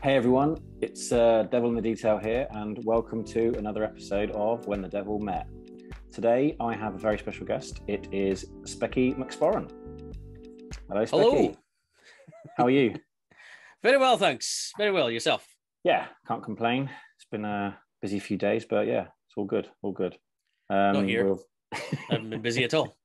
Hey everyone, it's Devil in the Detail here, and welcome to another episode of When the Devil Met. Today I have a very special guest. It is Specky McSporran. Hello, Specky. Hello. How are you? Very well, thanks. Very well. Yourself? Yeah, can't complain. It's been a busy few days, but yeah, it's all good. All good. Not here. I haven't been busy at all.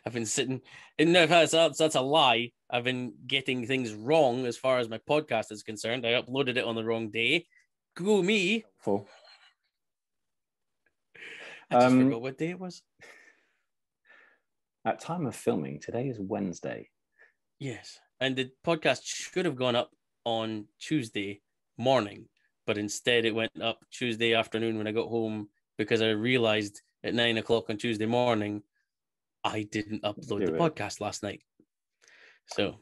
I've been sitting. No, that's a lie. I've been getting things wrong as far as my podcast is concerned. I uploaded it on the wrong day. Go me. Full. I just forgot what day it was. At time of filming, today is Wednesday. Yes, and the podcast should have gone up on Tuesday morning, but instead it went up Tuesday afternoon when I got home because I realized at 9 o'clock on Tuesday morning I didn't upload the podcast last night. So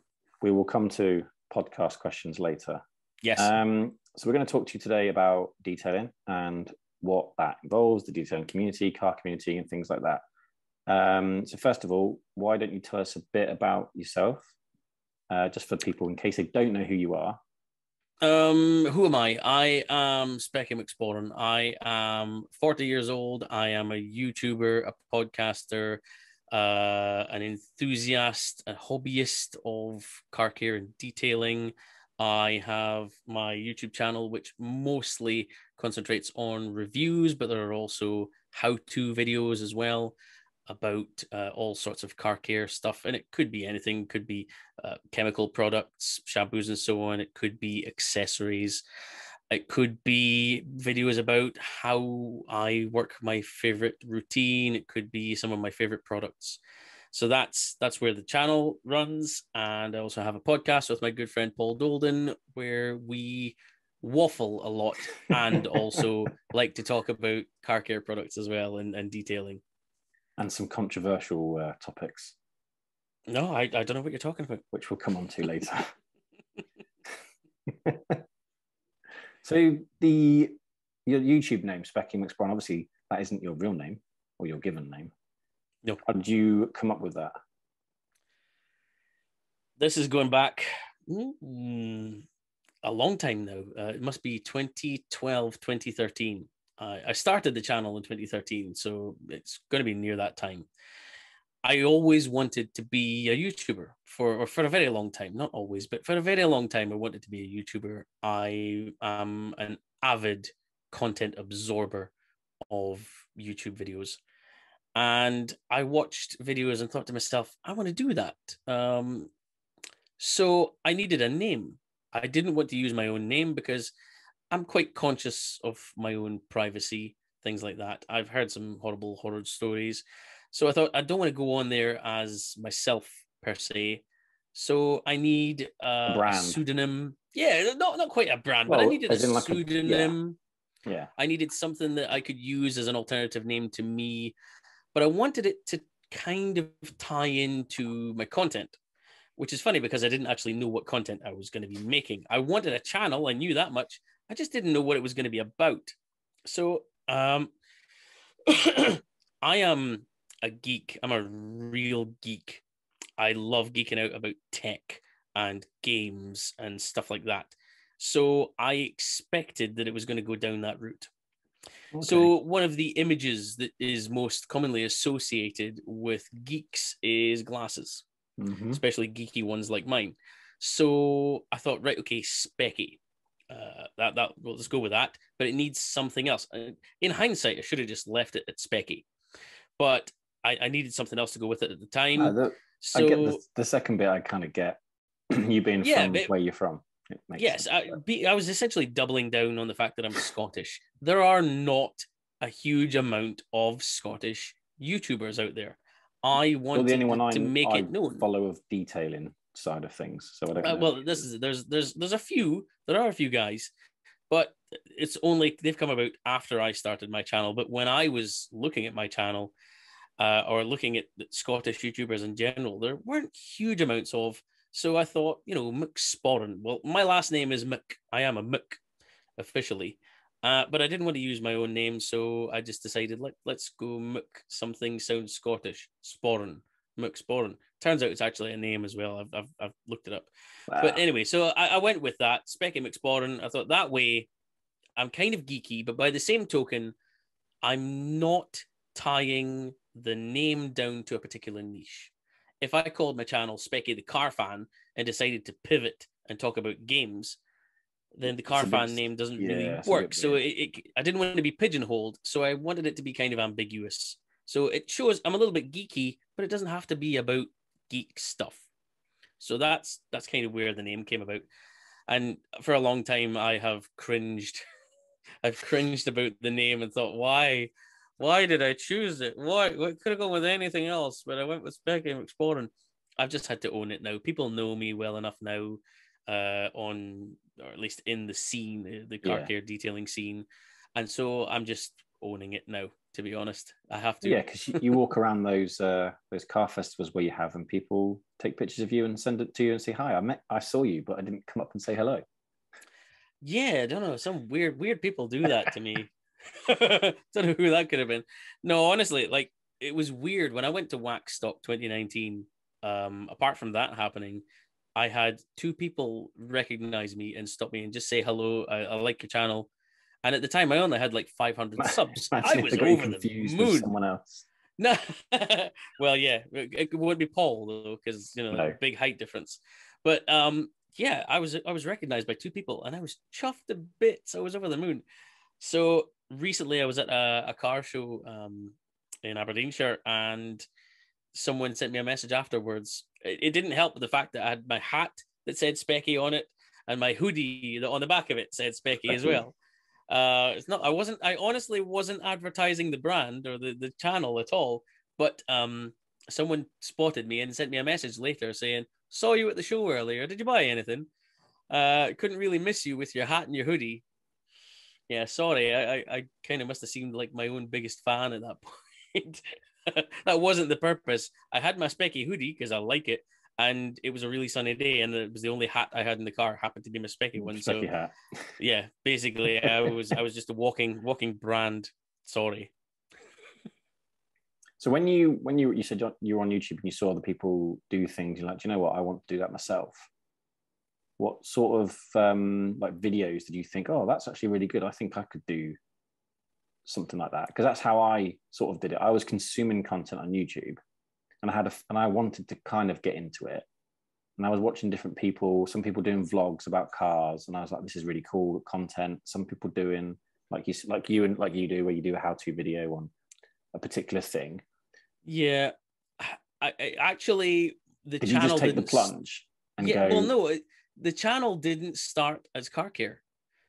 we will come to podcast questions later. Yes. So we're going to talk to you today about detailing and what that involves, the detailing community, car community, and things like that. So first of all, why don't you tell us a bit about yourself, just for people in case they don't know who you are? Who am I? I am Specky McSporran. I am 40 years old. I am a YouTuber, a podcaster, an enthusiast, a hobbyist of car care and detailing. I have my YouTube channel, which mostly concentrates on reviews, but there are also how-to videos as well about all sorts of car care stuff. And it could be anything, could be chemical products, shampoos and so on. It could be accessories. It could be videos about how I work my favorite routine. It could be some of my favorite products. So that's where the channel runs. And I also have a podcast with my good friend Paul Dolden, where we waffle a lot and also like to talk about car care products as well and detailing. And some controversial topics. No, I don't know what you're talking about. Which we'll come on to later. So your YouTube name, Specky McSporran, obviously that isn't your real name or your given name. No. How did you come up with that? This is going back a long time now. It must be 2012, 2013. I started the channel in 2013, so it's going to be near that time. I always wanted to be a YouTuber for a very long time. Not always, but for a very long time, I wanted to be a YouTuber. I am an avid content absorber of YouTube videos. And I watched videos and thought to myself, I want to do that. So I needed a name. I didn't want to use my own name because I'm quite conscious of my own privacy, things like that. I've heard some horrible horror stories. So I thought I don't want to go on there as myself per se. So I need a pseudonym. Yeah, not quite a brand, but I needed a pseudonym. Yeah. I needed something that I could use as an alternative name to me, but I wanted it to kind of tie into my content, which is funny because I didn't actually know what content I was going to be making. I wanted a channel. I knew that much. I just didn't know what it was going to be about. So I am a geek. I'm a real geek. I love geeking out about tech and games and stuff like that. So I expected that it was going to go down that route. Okay. So one of the images that is most commonly associated with geeks is glasses, especially geeky ones like mine. So I thought, right, okay, Specky. Well, let's go with that. But it needs something else. In hindsight, I should have just left it at Specky. But I needed something else to go with it at the time. I get the second bit. I kind of get you being from where you're from. Yes, I was essentially doubling down on the fact that I'm Scottish. There are not a huge amount of Scottish YouTubers out there. I wanted to make it known. Follow of detailing side of things, so I don't know. Well, there's a few. There are a few guys, but it's only they've come about after I started my channel. But when I was looking at my channel, or looking at Scottish YouTubers in general, there weren't huge amounts of. So I thought, McSporran. Well, my last name is Mc. I am a Mc, officially. But I didn't want to use my own name, so I just decided, let's go Mc. Something sounds Scottish. Sporran. McSporran. Turns out it's actually a name as well. I've looked it up. Wow. But anyway, so I went with that. Specky McSporran. I thought that way I'm kind of geeky, but by the same token, I'm not tying the name down to a particular niche. If I called my channel Specky the Car Fan and decided to pivot and talk about games, then the Car Fan name doesn't really work. So I didn't want to be pigeonholed. So I wanted it to be kind of ambiguous. So it shows I'm a little bit geeky, but it doesn't have to be about geek stuff. So that's kind of where the name came about. And for a long time, I have cringed. I've cringed about the name and thought, why did I choose it? Why could have gone with anything else? But I went with Specky McSporran. I've just had to own it now. People know me well enough now, on, or at least in the scene, the car care detailing scene, and so I'm just owning it now. To be honest, I have to. Yeah, because you walk around those car festivals where you have, and people take pictures of you and send it to you and say, "Hi, I saw you, but I didn't come up and say hello." Yeah, I don't know. Some weird people do that to me. Don't know who that could have been. No, honestly, like, it was weird when I went to Waxstock 2019. Apart from that happening, I had 2 people recognize me and stop me and just say hello. I like your channel. And at the time, I only had like 500 subs. I was over the moon. With someone else. No, well, yeah, it would be Paul though, because big height difference. But yeah, I was recognized by 2 people, and I was chuffed to bits. I was over the moon. So recently, I was at a car show in Aberdeenshire, and someone sent me a message afterwards. It didn't help with the fact that I had my hat that said Specky on it, and my hoodie that on the back of it said Specky as well. It's not. I honestly wasn't advertising the brand or the channel at all. But someone spotted me and sent me a message later saying, "Saw you at the show earlier. Did you buy anything? Couldn't really miss you with your hat and your hoodie." Yeah, sorry. I kind of must have seemed like my own biggest fan at that point. That wasn't the purpose. I had my Specky hoodie because I like it, and it was a really sunny day, and it was the only hat I had in the car happened to be my Specky one. Specky hat. Yeah, basically, I was just a walking brand. Sorry. So when you said you were on YouTube and you saw other people do things, you're like, do you know what? I want to do that myself. What sort of like videos did you think, oh, that's actually really good? I think I could do something like that, because that's how I sort of did it. I was consuming content on YouTube, and I wanted to kind of get into it, and I was watching different people, some people doing vlogs about cars, and I was like, this is really cool content. Some people doing like you do, where you do a how-to video on a particular thing. Yeah, I actually the did channel you just take the plunge and go? Well, no, the channel didn't start as car care.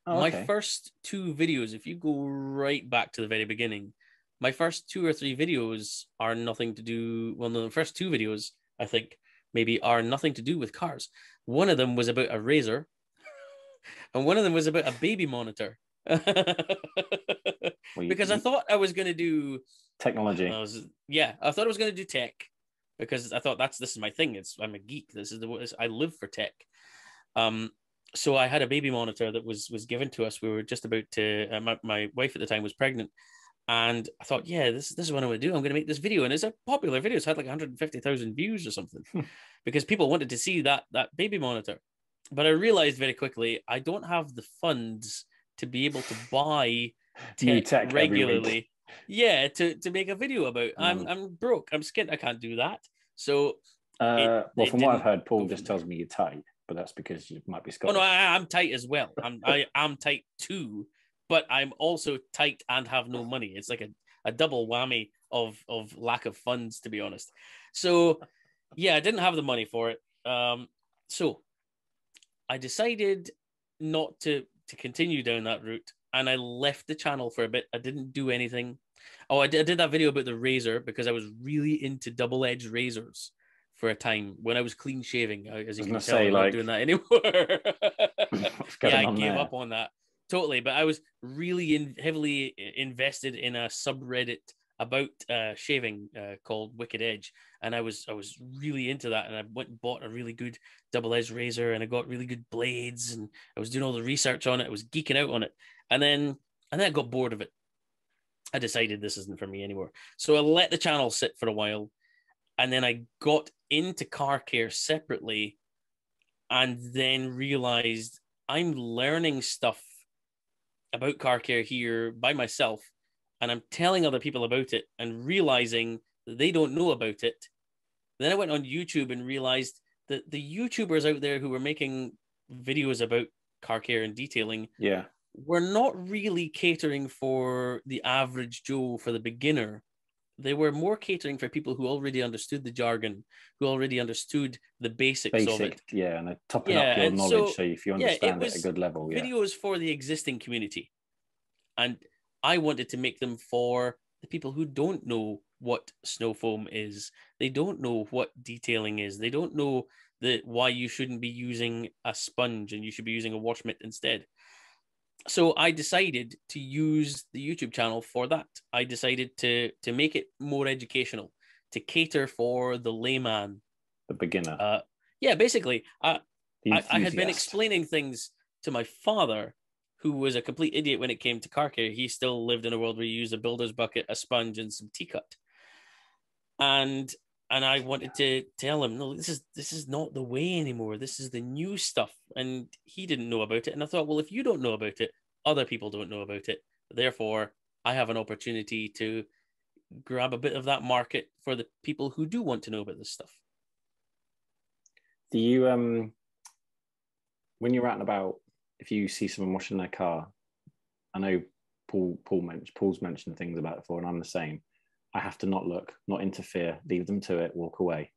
Oh, okay. My first 2 videos, if you go right back to the very beginning, my first 2 or 3 videos are nothing to do. Well, no, the first 2 videos, I think, maybe are nothing to do with cars. One of them was about a razor, and one of them was about a baby monitor. Because I thought I was going to do technology. I thought I was going to do tech, because I thought this is my thing. I'm a geek. I live for tech. So I had a baby monitor that was given to us. We were just about to. My wife at the time was pregnant, and I thought, yeah, this is what I'm going to do. I'm going to make this video, and it's a popular video. It's had like 150,000 views or something, because people wanted to see that baby monitor. But I realized very quickly I don't have the funds to be able to buy tech regularly. Yeah, to make a video about. I'm broke. I'm skint. I can't do that. So well, from what I've heard, Paul just tells me you're tight, but that's because you might be Scottish. Oh no, I'm tight as well. I'm tight too, but I'm also tight and have no money. It's like a double whammy of lack of funds, to be honest. So yeah, I didn't have the money for it. So I decided not to continue down that route, and I left the channel for a bit. I didn't do anything. Oh, I did that video about the razor because I was really into double-edged razors for a time when I was clean shaving. As you can tell, I'm not doing that anymore. Yeah, I gave up on that totally. But I was really heavily invested in a subreddit about shaving called Wicked Edge, and I was really into that. And I went and bought a really good double-edged razor, and I got really good blades, and I was doing all the research on it. I was geeking out on it, and then I got bored of it. I decided this isn't for me anymore, so I let the channel sit for a while. And then I got into car care separately and then realized I'm learning stuff about car care here by myself, and I'm telling other people about it and realizing that they don't know about it. Then I went on YouTube and realized that the YouTubers out there who were making videos about car care and detailing were not really catering for the average Joe, for the beginner. They were more catering for people who already understood the jargon, who already understood the basics of it. Yeah, and they're topping up your knowledge, so if you understand it at a good level. Videos for the existing community. And I wanted to make them for the people who don't know what snow foam is. They don't know what detailing is. They don't know why you shouldn't be using a sponge and you should be using a wash mitt instead. So I decided to use the YouTube channel for that. I decided to make it more educational, to cater for the layman, the beginner. Basically, I had been explaining things to my father, who was a complete idiot when it came to car care. He still lived in a world where you use a builder's bucket, a sponge, and some T-cut. And I wanted to tell him, no, this is not the way anymore. This is the new stuff. And he didn't know about it. And I thought, well, if you don't know about it, other people don't know about it. Therefore, I have an opportunity to grab a bit of that market for the people who do want to know about this stuff. Do you, when you're out and about, if you see someone washing their car, I know Paul's mentioned things about it before, and I'm the same. I have to not look, not interfere, leave them to it, walk away.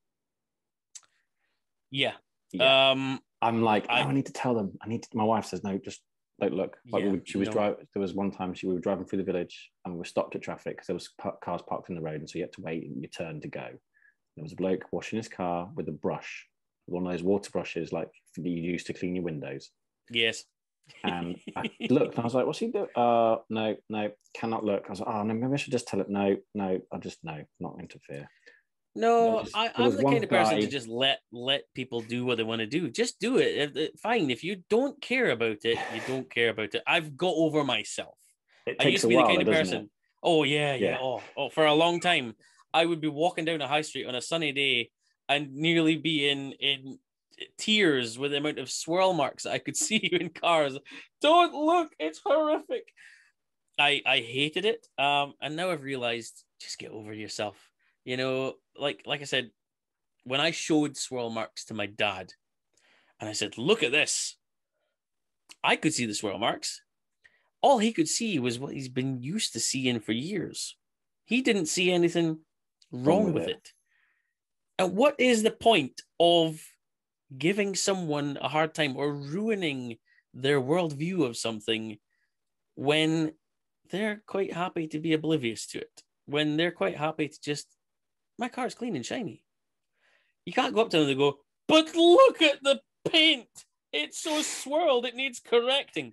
Yeah. I'm like, I need to tell them. My wife says, no, just don't look. Like there was one time we were driving through the village and we were stopped at traffic because there was cars parked in the road, and so you had to wait your turn to go. There was a bloke washing his car with a brush, one of those water brushes like that you use to clean your windows. Yes. And I looked and I was like, what's he doing? No, cannot look. I was like, oh, no, maybe I should just tell it. No, not interfere. No, I'm the kind of person to just let people do what they want to do. Just do it. Fine. If you don't care about it, you don't care about it. I've got over myself. I used to be the kind of person. Oh, yeah. Oh, for a long time, I would be walking down a high street on a sunny day and nearly be in tears with the amount of swirl marks I could see in cars. Don't look, it's horrific. I hated it. And now I've realized, just get over yourself. You know, like I said, when I showed swirl marks to my dad and I said, look at this, I could see the swirl marks. All he could see was what he's been used to seeing for years. He didn't see anything wrong with it. And what is the point of giving someone a hard time or ruining their worldview of something when they're quite happy to be oblivious to it, when they're quite happy to just, my car's clean and shiny. You can't go up to them and go, but look at the paint. It's so swirled, it needs correcting.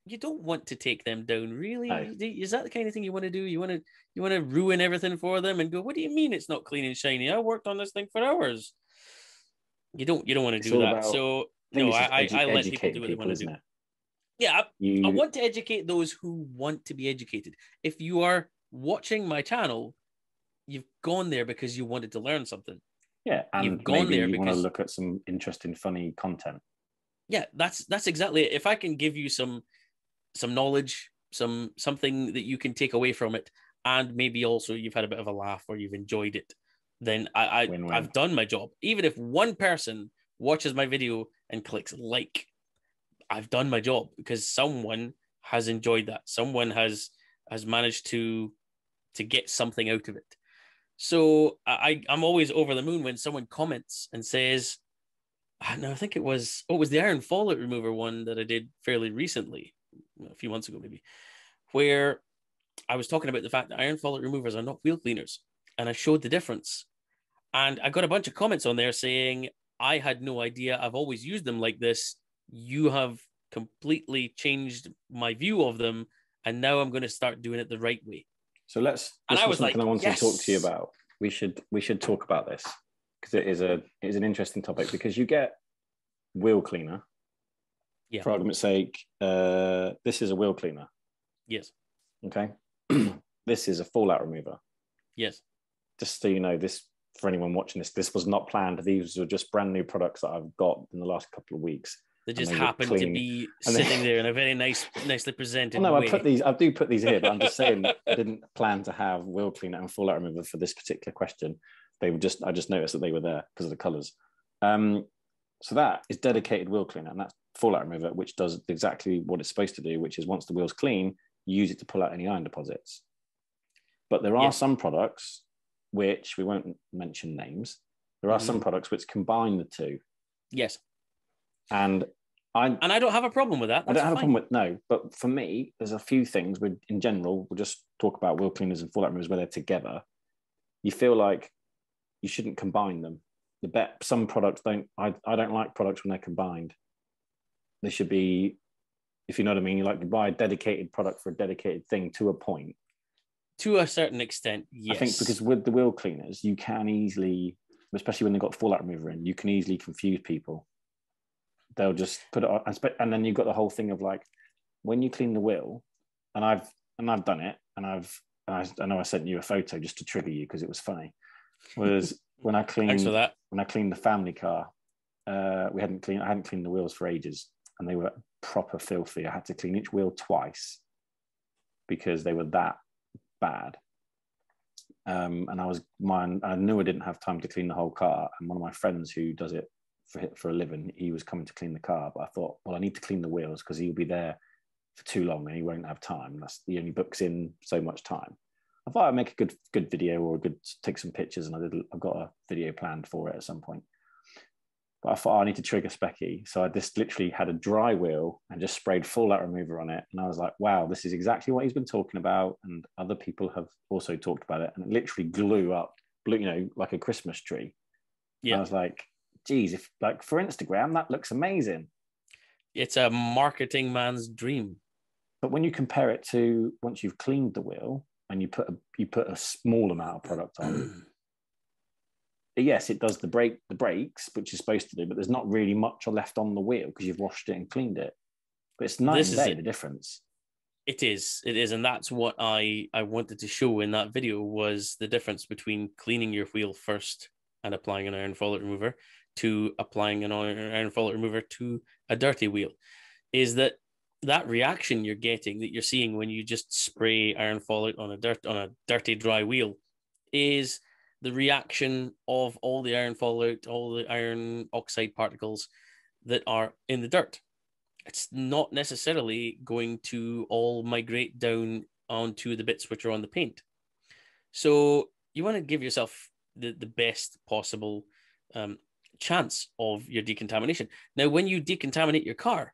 You don't want to take them down, really. No. Is that the kind of thing you want to do? You want to ruin everything for them and go, what do you mean it's not clean and shiny? I worked on this thing for hours. You don't want to do that. So no, I let people do what they want to do. Yeah, I want to educate those who want to be educated. If you are watching my channel, you've gone there because you wanted to learn something. Yeah, and you've gone there because you want to look at some interesting, funny content. Yeah, that's exactly it. If I can give you some knowledge, something that you can take away from it, and maybe also you've had a bit of a laugh or you've enjoyed it, then I've done my job. Even if one person watches my video and clicks like, I've done my job because someone has enjoyed that. Someone has managed to get something out of it. So I'm always over the moon when someone comments and says, no, I think it was the iron fallout remover one that I did fairly recently, a few months ago maybe, where I was talking about the fact that iron fallout removers are not wheel cleaners. And I showed the difference. And I got a bunch of comments on there saying, I had no idea. I've always used them like this. You have completely changed my view of them. And now I'm going to start doing it the right way. So this was something I wanted to talk to you about. We should talk about this because it is an interesting topic, because you get wheel cleaner. Yeah. For argument's sake, this is a wheel cleaner. Yes. Okay. This is a fallout remover. Yes. Just so you know, this for anyone watching this was not planned. These were just brand new products that I've got in the last couple of weeks. They just happened to be sitting there in a very nicely presented no, way. I do put these here, but I'm just saying I didn't plan to have wheel cleaner and fallout remover for this particular question. I just noticed that they were there because of the colours. So that is dedicated wheel cleaner, and that's fallout remover, which does exactly what it's supposed to do, which is once the wheel's clean, you use it to pull out any iron deposits. But there are some products which we won't mention names. There are some products which combine the two. Yes. And I don't have a problem with that. I don't have a problem with but for me, there's a few things in general, we'll just talk about wheel cleaners and fallout removers where they're together. You feel like you shouldn't combine them. Some products don't. I don't like products when they're combined. They should be, if you know what I mean. You buy a dedicated product for a dedicated thing to a point. To a certain extent, yes. I think because with the wheel cleaners, you can easily, especially when they've got fallout remover in, you can easily confuse people. They'll just put it on, and then you've got the whole thing of when you clean the wheel, and I've done it, and I know I sent you a photo just to trigger you because it was funny. Was when I cleaned the family car, I hadn't cleaned the wheels for ages, and they were proper filthy. I had to clean each wheel twice because they were that bad. And I knew I didn't have time to clean the whole car, and one of my friends who does it for a living, he was coming to clean the car, but I thought, well, I need to clean the wheels because he'll be there for too long and he won't have time. He only books in so much time. I thought I'd make a good video or take some pictures, and I've got a video planned for it at some point. But I thought I need to trigger Specky, so I just literally had a dry wheel and just sprayed fallout remover on it, and I was like, wow, this is exactly what he's been talking about, and other people have also talked about it, and it literally blew like a Christmas tree. Yeah, I was like, geez, if for Instagram that looks amazing. It's a marketing man's dream. But when you compare it to once you've cleaned the wheel and you put a small amount of product on, yes, it does the brakes, which is supposed to do, but there's not really much left on the wheel because you've washed it and cleaned it. But it's night and day, the difference. It is, and that's what I wanted to show in that video, was the difference between cleaning your wheel first and applying an iron fallout remover to applying an iron fallout remover to a dirty wheel. Is that reaction you're getting, that you're seeing when you just spray iron fallout on a dirty dry wheel, is the reaction of all the iron fallout, all the iron oxide particles that are in the dirt. It's not necessarily going to all migrate down onto the bits which are on the paint. So you want to give yourself the best possible chance of your decontamination. Now, when you decontaminate your car,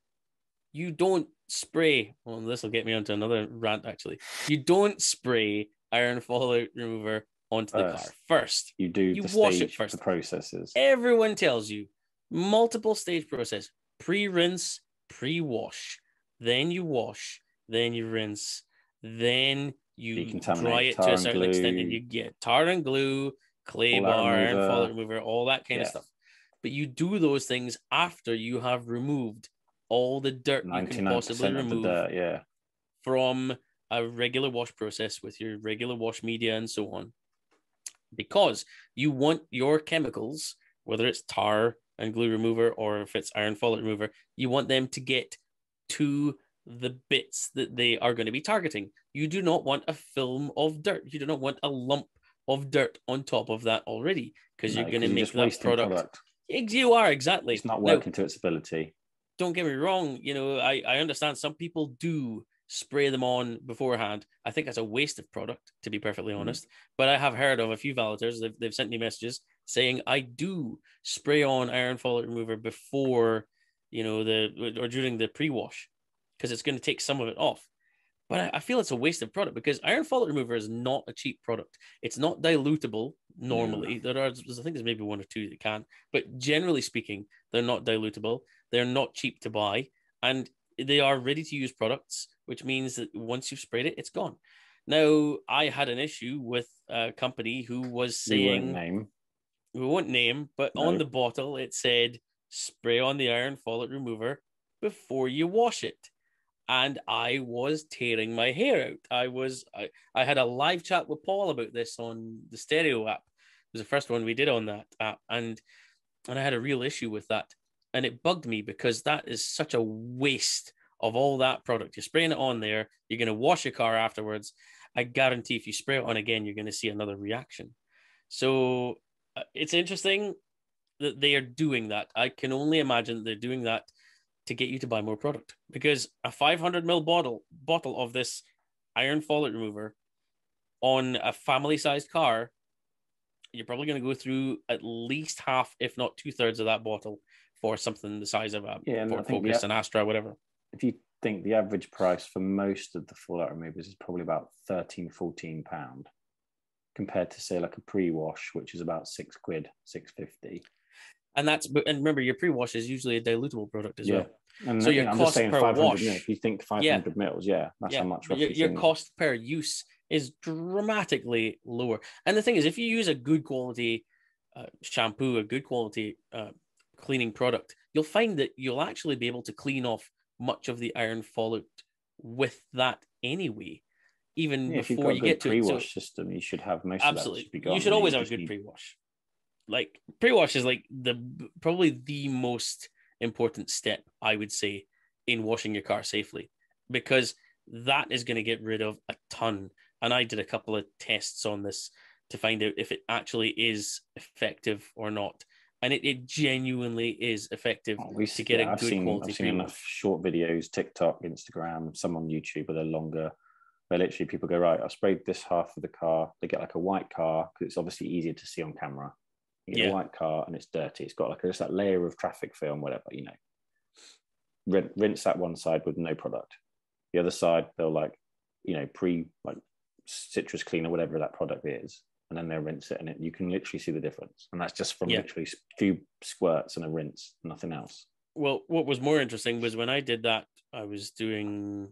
you don't spray, well, this will get me onto another rant actually. You don't spray iron fallout remover onto the car first. You wash it first. The processes. Everyone tells you multiple stage process: pre-rinse, pre-wash, then you wash, then you rinse, then you dry it to a certain extent, and you get tar and glue, clay bar, iron fallout remover, all that kind of stuff. But you do those things after you have removed all the dirt you can possibly remove from a regular wash process with your regular wash media and so on. Because you want your chemicals, whether it's tar and glue remover or if it's iron fallout remover, you want them to get to the bits that they are going to be targeting. You do not want a film of dirt. You do not want a lump of dirt on top of that already, because you're going to make that product. You are, exactly. It's not working to its ability. Don't get me wrong. I understand some people do spray them on beforehand. I think that's a waste of product, to be perfectly honest. But I have heard of a few validators, they've sent me messages saying, I do spray on iron fallout remover before, or during the pre-wash, because it's going to take some of it off. But I feel it's a waste of product, because iron fallout remover is not a cheap product. It's not dilutable normally. I think there's maybe one or two that can, but generally speaking, they're not dilutable. They're not cheap to buy, and they are ready to use products, which means that once you've sprayed it, it's gone. Now, I had an issue with a company who was saying, we won't name, but on the bottle, it said, spray on the iron fallout remover before you wash it. And I was tearing my hair out. I had a live chat with Paul about this on the Stereo app. was the first one we did on that app, and I had a real issue with that, and it bugged me because that is such a waste of all that product. You're spraying it on there, you're going to wash your car afterwards. I guarantee if you spray it on again, you're going to see another reaction. So it's interesting that they are doing that. I can only imagine they're doing that to get you to buy more product, because a 500ml bottle of this iron follic remover on a family-sized car, you're probably going to go through at least half, if not 2/3 of that bottle for something the size of a Ford Focus, an Astra, whatever. If you think the average price for most of the fallout removers is probably about £13-14, compared to, say, like a pre-wash, which is about £6, £6.50. And remember, your pre-wash is usually a dilutable product as well. And so your cost per wash, if you think 500 mils, that's how much. Your cost per use is dramatically lower. And the thing is, if you use a good quality shampoo, a good quality cleaning product, you'll find that you'll actually be able to clean off much of the iron fallout with that anyway. Even before you get to it. Pre-wash system, you should have most of that should be gone. You should always have a good pre-wash. Like pre-wash is like probably the most important step, I would say, in washing your car safely, because that is going to get rid of a ton. And I did a couple of tests on this to find out if it actually is effective or not. And it genuinely is effective to get a good quality. I've seen enough short videos, TikTok, Instagram, some on YouTube, where they're longer. Where literally people go, right, I've sprayed this half of the car. They get like a white car, because it's obviously easier to see on camera. You get a white car and it's dirty. It's got like just that layer of traffic film, whatever, Rinse that one side with no product. The other side, they'll citrus cleaner, whatever that product is, and then they'll rinse it, and you can literally see the difference. And that's just from literally a few squirts and a rinse, nothing else. Well, what was more interesting was when I did that, I was doing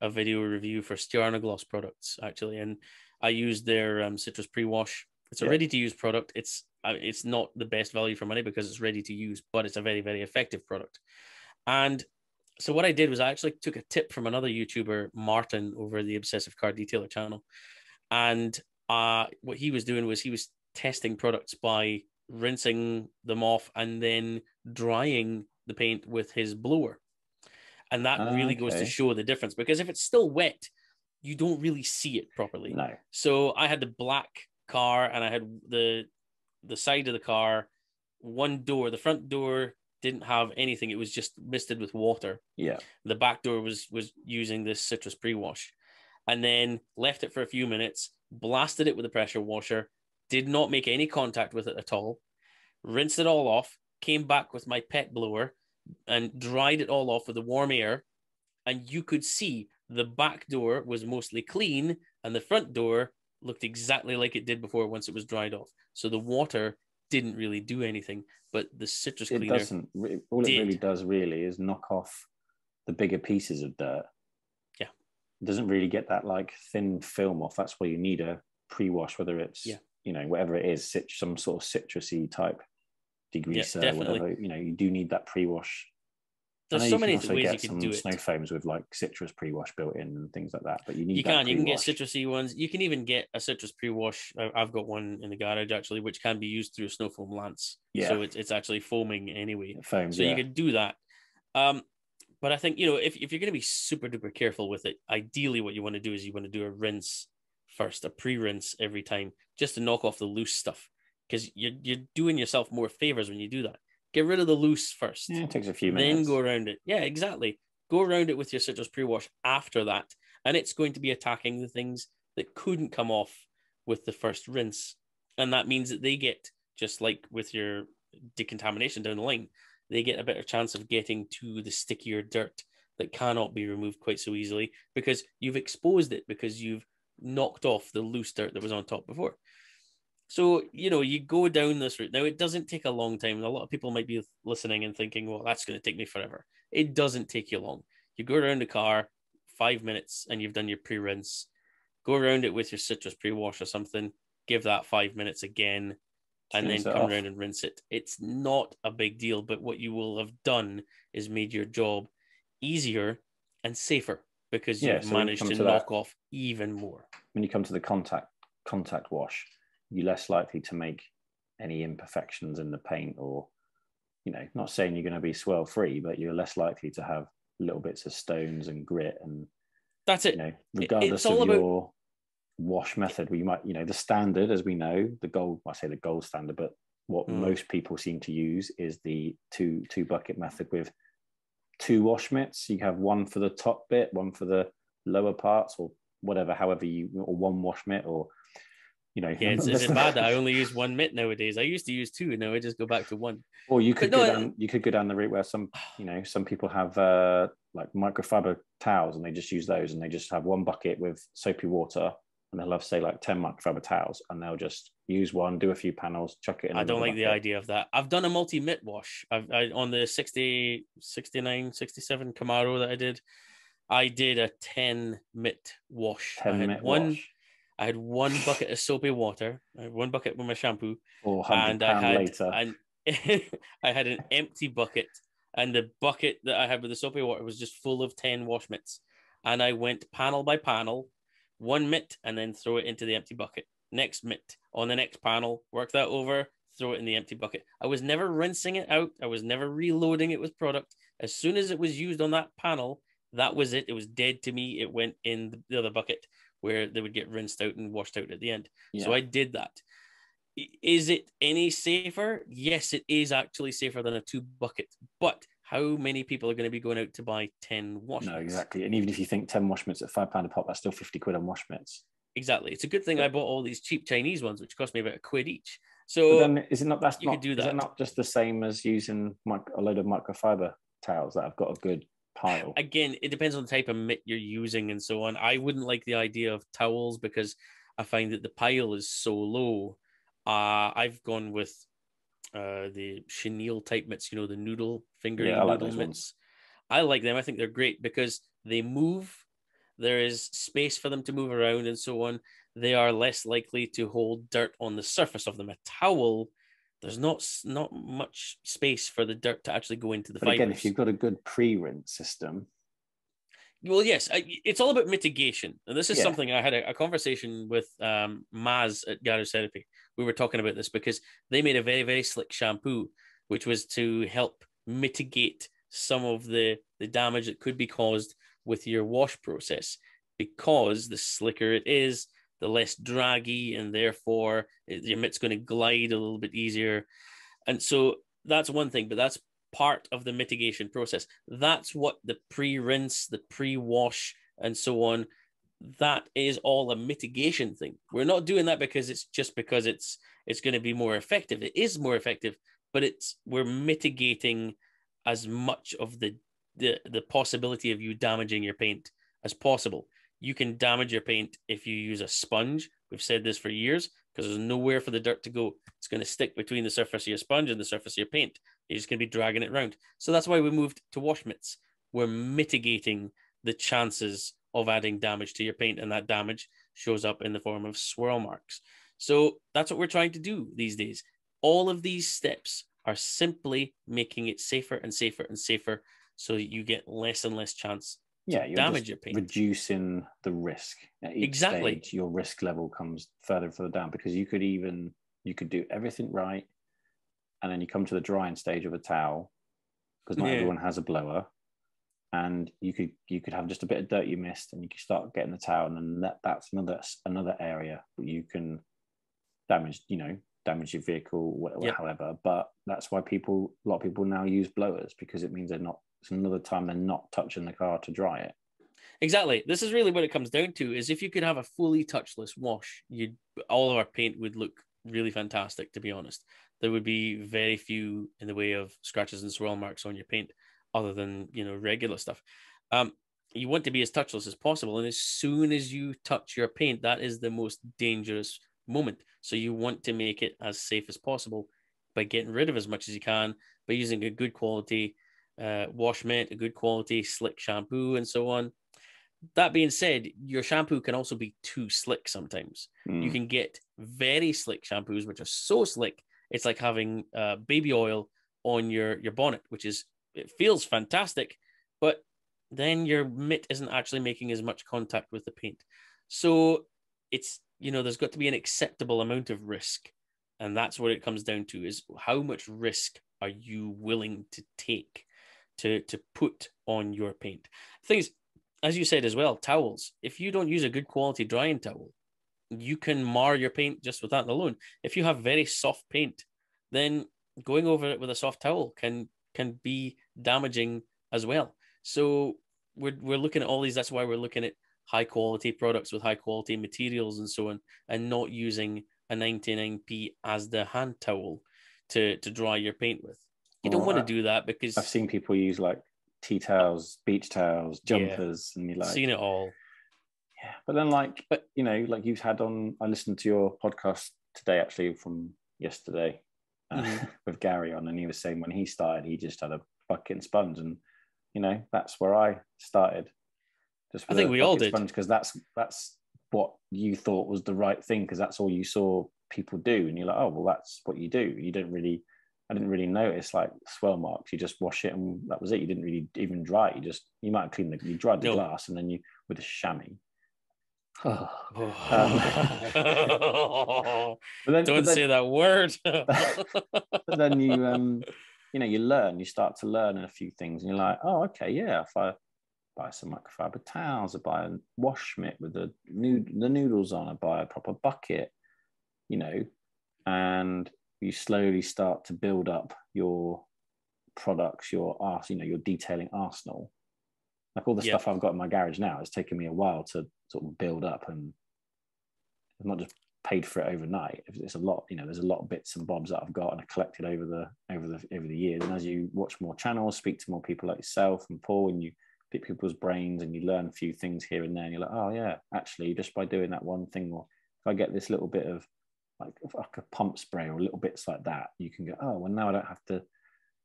a video review for Gloss products, actually, and I used their citrus pre-wash. It's a ready-to-use product. It's not the best value for money because it's ready to use, but it's a very, very effective product. And so what I did was I actually took a tip from another YouTuber, Martin, over the Obsessive Car Detailer channel. And what he was doing was he was testing products by rinsing them off and then drying the paint with his blower. And that really goes to show the difference, because if it's still wet, you don't really see it properly. No. So I had the black car and I had the side of the car, one door, the front door didn't have anything. It was just misted with water. Yeah. The back door was using this citrus pre-wash, and then left it for a few minutes, blasted it with a pressure washer, did not make any contact with it at all, rinsed it all off, came back with my pet blower and dried it all off with the warm air. And you could see the back door was mostly clean and the front door looked exactly like it did before once it was dried off. So the water didn't really do anything, but the citrus cleaner doesn't. All it really does is knock off the bigger pieces of dirt. Yeah. It doesn't really get that like thin film off. That's why you need a pre-wash, whether it's, whatever it is, some sort of citrusy type degreaser, whatever, you do need that pre-wash. There's so many ways you can do it. Snow foams with like citrus pre-wash built in and things like that, but you need. You can get citrusy ones. You can even get a citrus pre-wash. I've got one in the garage actually, which can be used through a snow foam lance. Yeah. So it's actually foaming anyway. Foams, so you could do that. But I think if you're going to be super duper careful with it, ideally what you want to do is you want to do a rinse first, a pre-rinse every time, just to knock off the loose stuff, because you're doing yourself more favors when you do that. Get rid of the loose first. Yeah, it takes a few minutes. Then go around it. Yeah, exactly. Go around it with your citrus pre-wash after that. And it's going to be attacking the things that couldn't come off with the first rinse. And that means that they get, just like with your decontamination down the line, they get a better chance of getting to the stickier dirt that cannot be removed quite so easily, because you've exposed it, because you've knocked off the loose dirt that was on top before. So, you go down this route. Now, it doesn't take a long time. A lot of people might be listening and thinking, well, that's going to take me forever. It doesn't take you long. You go around the car, 5 minutes, and you've done your pre-rinse. Go around it with your citrus pre-wash or something. Give that 5 minutes again, and then come around and rinse it. It's not a big deal, but what you will have done is made your job easier and safer, because you've managed to knock off even more. When you come to the contact wash, you're less likely to make any imperfections in the paint, or, you know, not saying you're going to be swirl free, but you're less likely to have little bits of stones and grit. And that's it. You know, regardless of your wash method, we might, you know, the standard, as we know, the gold, I say the gold standard, but what most people seem to use is the two bucket method with 2 wash mitts. You have one for the top bit, one for the lower parts, or whatever, however you, or 1 wash mitt, or, you know. Yeah, is it bad that I only use 1 mitt nowadays? I used to use 2, and now I just go back to 1. Or you could you could go down the route where some people have like microfiber towels, and they just use those, and they just have 1 bucket with soapy water, and they'll have, say, like 10 microfiber towels, and they'll just use one, do a few panels, chuck it in. I don't like the idea of that. I've done a multi-mitt wash. I on the 60, 69, 67 Camaro that I did a 10 mitt wash. I had 1 bucket of soapy water. I had 1 bucket with my shampoo. And I had an empty bucket, and the bucket that I had with the soapy water was just full of 10 wash mitts. And I went panel by panel, 1 mitt, and then throw it into the empty bucket. Next mitt on the next panel, work that over, throw it in the empty bucket. I was never rinsing it out. I was never reloading it with product. As soon as it was used on that panel, that was it. It was dead to me. It went in the other bucket where they would get rinsed out and washed out at the end. Yeah. So I did that. Is it any safer? Yes, it is actually safer than a 2 bucket. But how many people are going to be going out to buy 10 wash mitts? No, exactly. And even if you think 10 wash mitts at £5 a pop, that's still 50 quid on wash mitts. Exactly. It's a good thing I bought all these cheap Chinese ones, which cost me about £1 each. So but then is it not? Is that not just the same as using a load of microfiber towels that have got a good pile? Again, it depends on the type of mitt you're using and so on. I wouldn't like the idea of towels because I find that the pile is so low. I've gone with the chenille type mitts, you know, the noodle noodle mitts. I like them. I think they're great because they move. There is space for them to move around and so on. They are less likely to hold dirt on the surface of them. A towel, there's not much space for the dirt to actually go into the fibers. Again, if you've got a good pre-rinse system. Well, yes, it's all about mitigation. And this is something I had a conversation with Maz at Garage Therapy. We were talking about this because they made a very, very slick shampoo, which was to help mitigate some of the damage that could be caused with your wash process, because the slicker it is, the less draggy, and therefore your mitt's going to glide a little bit easier. And so that's one thing, but that's part of the mitigation process. That's what the pre-rinse, the pre-wash, and so on, that is all a mitigation thing. We're not doing that because it's going to be more effective. It is more effective, but we're mitigating as much of the possibility of you damaging your paint as possible. You can damage your paint if you use a sponge. We've said this for years because there's nowhere for the dirt to go. It's going to stick between the surface of your sponge and the surface of your paint. You're just going to be dragging it around. So that's why we moved to wash mitts. We're mitigating the chances of adding damage to your paint, and that damage shows up in the form of swirl marks. So that's what we're trying to do these days. All of these steps are simply making it safer and safer and safer, so that you get less and less chance to damage your paint. Reducing the risk at each stage. Your risk level comes further and further down, because you could do everything right, and then you come to the drying stage of a towel, because not everyone has a blower, and you could have just a bit of dirt you missed, and you can start getting the towel, and then that's another area where you can damage your vehicle, however. But that's why a lot of people now use blowers, because it means it's another time they're not touching the car to dry it. Exactly. This is really what it comes down to, is if you could have a fully touchless wash, all of our paint would look really fantastic, to be honest. There would be very few in the way of scratches and swirl marks on your paint, other than, regular stuff. You want to be as touchless as possible. And as soon as you touch your paint, that is the most dangerous moment. So you want to make it as safe as possible by getting rid of as much as you can, by using a good quality wash mitt, a good quality slick shampoo, and so on. That being said, your shampoo can also be too slick sometimes. You can get very slick shampoos, which are so slick, it's like having baby oil on your bonnet, it feels fantastic, but then your mitt isn't actually making as much contact with the paint. So it's, there's got to be an acceptable amount of risk And that's what it comes down to, is how much risk are you willing to take to put on your paint. Things, as you said as well, towels. If you don't use a good quality drying towel, you can mar your paint just with that alone. If you have very soft paint, then going over it with a soft towel can be damaging as well. So we're looking at all these. That's why we're looking at high quality products with high quality materials and so on, and not using a 99p as the hand towel to dry your paint with. You don't want to do that, because I've seen people use like tea towels, beach towels, jumpers, yeah, and you're like, seen it all. Yeah, but then like you've had on. I listened to your podcast today, actually, from yesterday, with Gary on, and he was saying when he started, he just had a bucket and sponge, and that's where I started. I think we all did, because that's what you thought was the right thing, because that's all you saw people do, and you're like, oh well, that's what you do. I didn't really notice like swell marks. You just wash it and that was it. You didn't really even dry it. You might have you dried the glass, and then you with a chamois. Don't say that word. But then you learn. You start to learn a few things, and you're like, oh, okay, yeah. If I buy some microfiber towels, I buy a wash mitt with the noodles on, I buy a proper bucket, and you slowly start to build up your products, your detailing arsenal. Like all the stuff I've got in my garage now, it's taken me a while to sort of build up, and I've not just paid for it overnight. It's a lot, there's a lot of bits and bobs that I've got and I collected over the years. And as you watch more channels, speak to more people like yourself and Paul, and you pick people's brains and you learn a few things here and there, and you're like, oh yeah, actually, just by doing that one thing, or if I get this little bit of like a pump spray or little bits like that, you can go, oh well, now I don't have to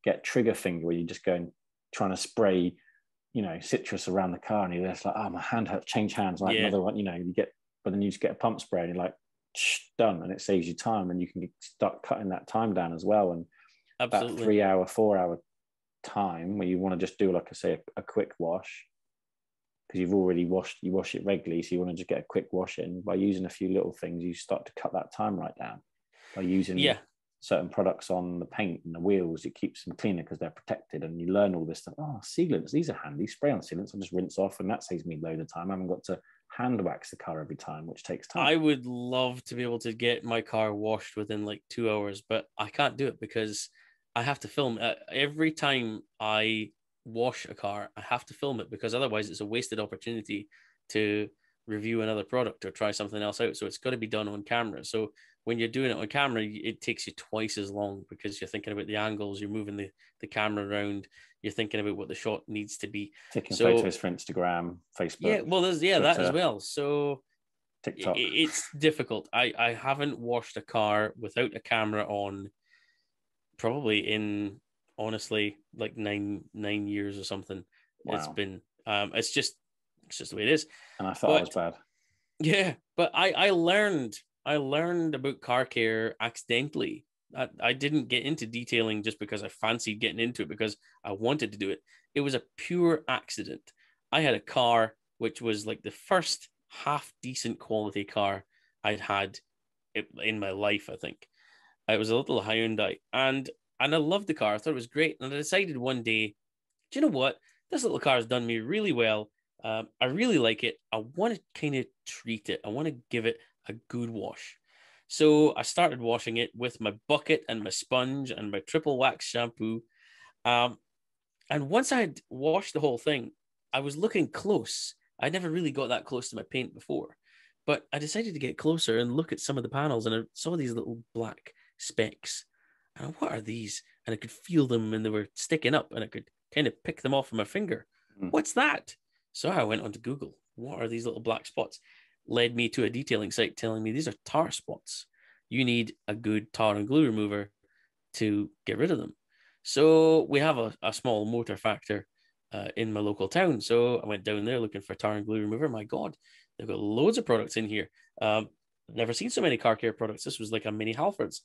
get trigger finger where you just go and trying to spray citrus around the car, and you're just like, oh, my hand hurts, change hands, like another one, but then you just get a pump spray and you're like, done, and it saves you time, and you can start cutting that time down as well. And absolutely, that 3 hour 4 hour time where you want to just do, like I say, a quick wash, because you've already you wash it regularly, so you want to just get a quick wash in. By using a few little things, you start to cut that time right down. By using certain products on the paint and the wheels, it keeps them cleaner because they're protected, and you learn all this stuff. Oh, sealants, these are handy. Spray on sealants, I'll just rinse off, and that saves me a load of time. I haven't got to hand wax the car every time, which takes time. I would love to be able to get my car washed within like 2 hours, but I can't do it because I have to film. Every time I wash a car, I have to film it, because otherwise it's a wasted opportunity to review another product or try something else out. So it's got to be done on camera. So when you're doing it on camera, it takes you twice as long, because you're thinking about the angles, you're moving the camera around, you're thinking about what the shot needs to be. Taking photos for Instagram, Facebook. Yeah, well, there's Twitter, that as well. So TikTok. It's difficult. I haven't washed a car without a camera on probably in, honestly, like nine years or something. Wow. It's been it's just the way it is. And I thought I was bad. Yeah, but I learned about car care accidentally. I didn't get into detailing just because I fancied getting into it, because I wanted to do it. It was a pure accident. I had a car which was like the first half decent quality car I'd had in my life, I think. It was a little Hyundai, and I loved the car. I thought it was great. And I decided one day, do you know what? This little car has done me really well. I really like it. I want to kind of treat it. I want to give it a good wash. So I started washing it with my bucket and my sponge and my triple wax shampoo. And once I had washed the whole thing, I was looking close. I never really got that close to my paint before, but I decided to get closer and look at some of the panels, and I saw these little black specks. And what are these? And I could feel them, and they were sticking up, and I could kind of pick them off with my finger. What's that? So I went onto Google. What are these little black spots? Led me to a detailing site telling me these are tar spots. You need a good tar and glue remover to get rid of them. So we have a small motor factor in my local town. So I went down there looking for tar and glue remover. My God, they've got loads of products in here. I've never seen so many car care products. This was like a mini Halfords.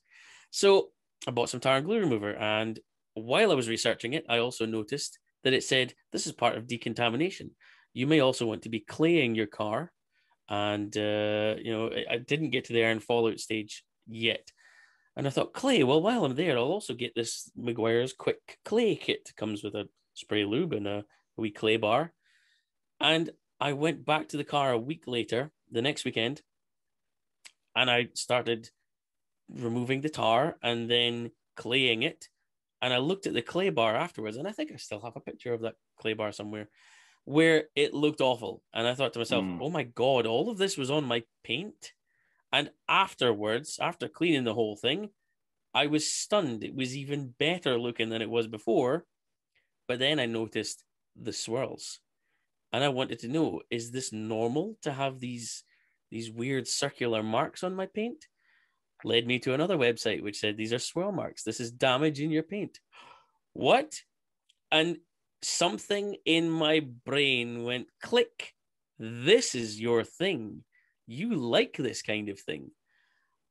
So I bought some tar and glue remover. And while I was researching it, I also noticed that it said this is part of decontamination. You may also want to be claying your car. And, I didn't get to the iron fallout stage yet. And I thought, clay, well, while I'm there, I'll also get this Maguire's quick clay kit. Comes with a spray lube and a wee clay bar. And I went back to the car a week later, the next weekend, and I started removing the tar and then claying it. And I looked at the clay bar afterwards, and I think I still have a picture of that clay bar somewhere, where it looked awful. And I thought to myself, oh my God, all of this was on my paint. And afterwards, after cleaning the whole thing, I was stunned. It was even better looking than it was before. But then I noticed the swirls. And I wanted to know, is this normal to have these weird circular marks on my paint? Led me to another website which said these are swirl marks. This is damage in your paint. What? And something in my brain went click. This is your thing. You like this kind of thing.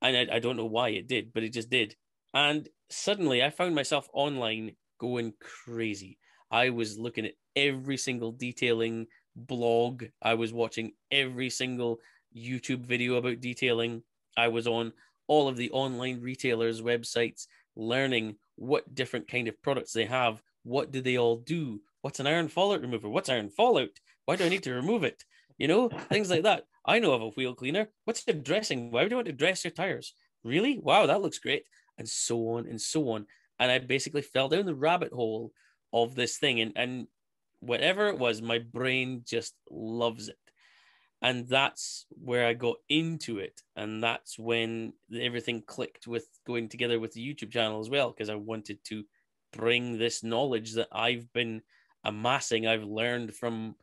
And I don't know why it did, but it just did. And suddenly I found myself online going crazy. I was looking at every single detailing blog. I was watching every single YouTube video about detailing. I was on all of the online retailers' websites, learning what different kind of products they have. What do they all do? What's an iron fallout remover? What's iron fallout? Why do I need to remove it? You know, things like that. I know of a wheel cleaner. What's your dressing? Why would you want to dress your tires? Really? Wow, that looks great. And so on and so on. And I basically fell down the rabbit hole of this thing. And whatever it was, my brain just loves it. And that's where I got into it. And that's when everything clicked with going together with the YouTube channel as well, because I wanted to bring this knowledge that I've been amassing, I've learned from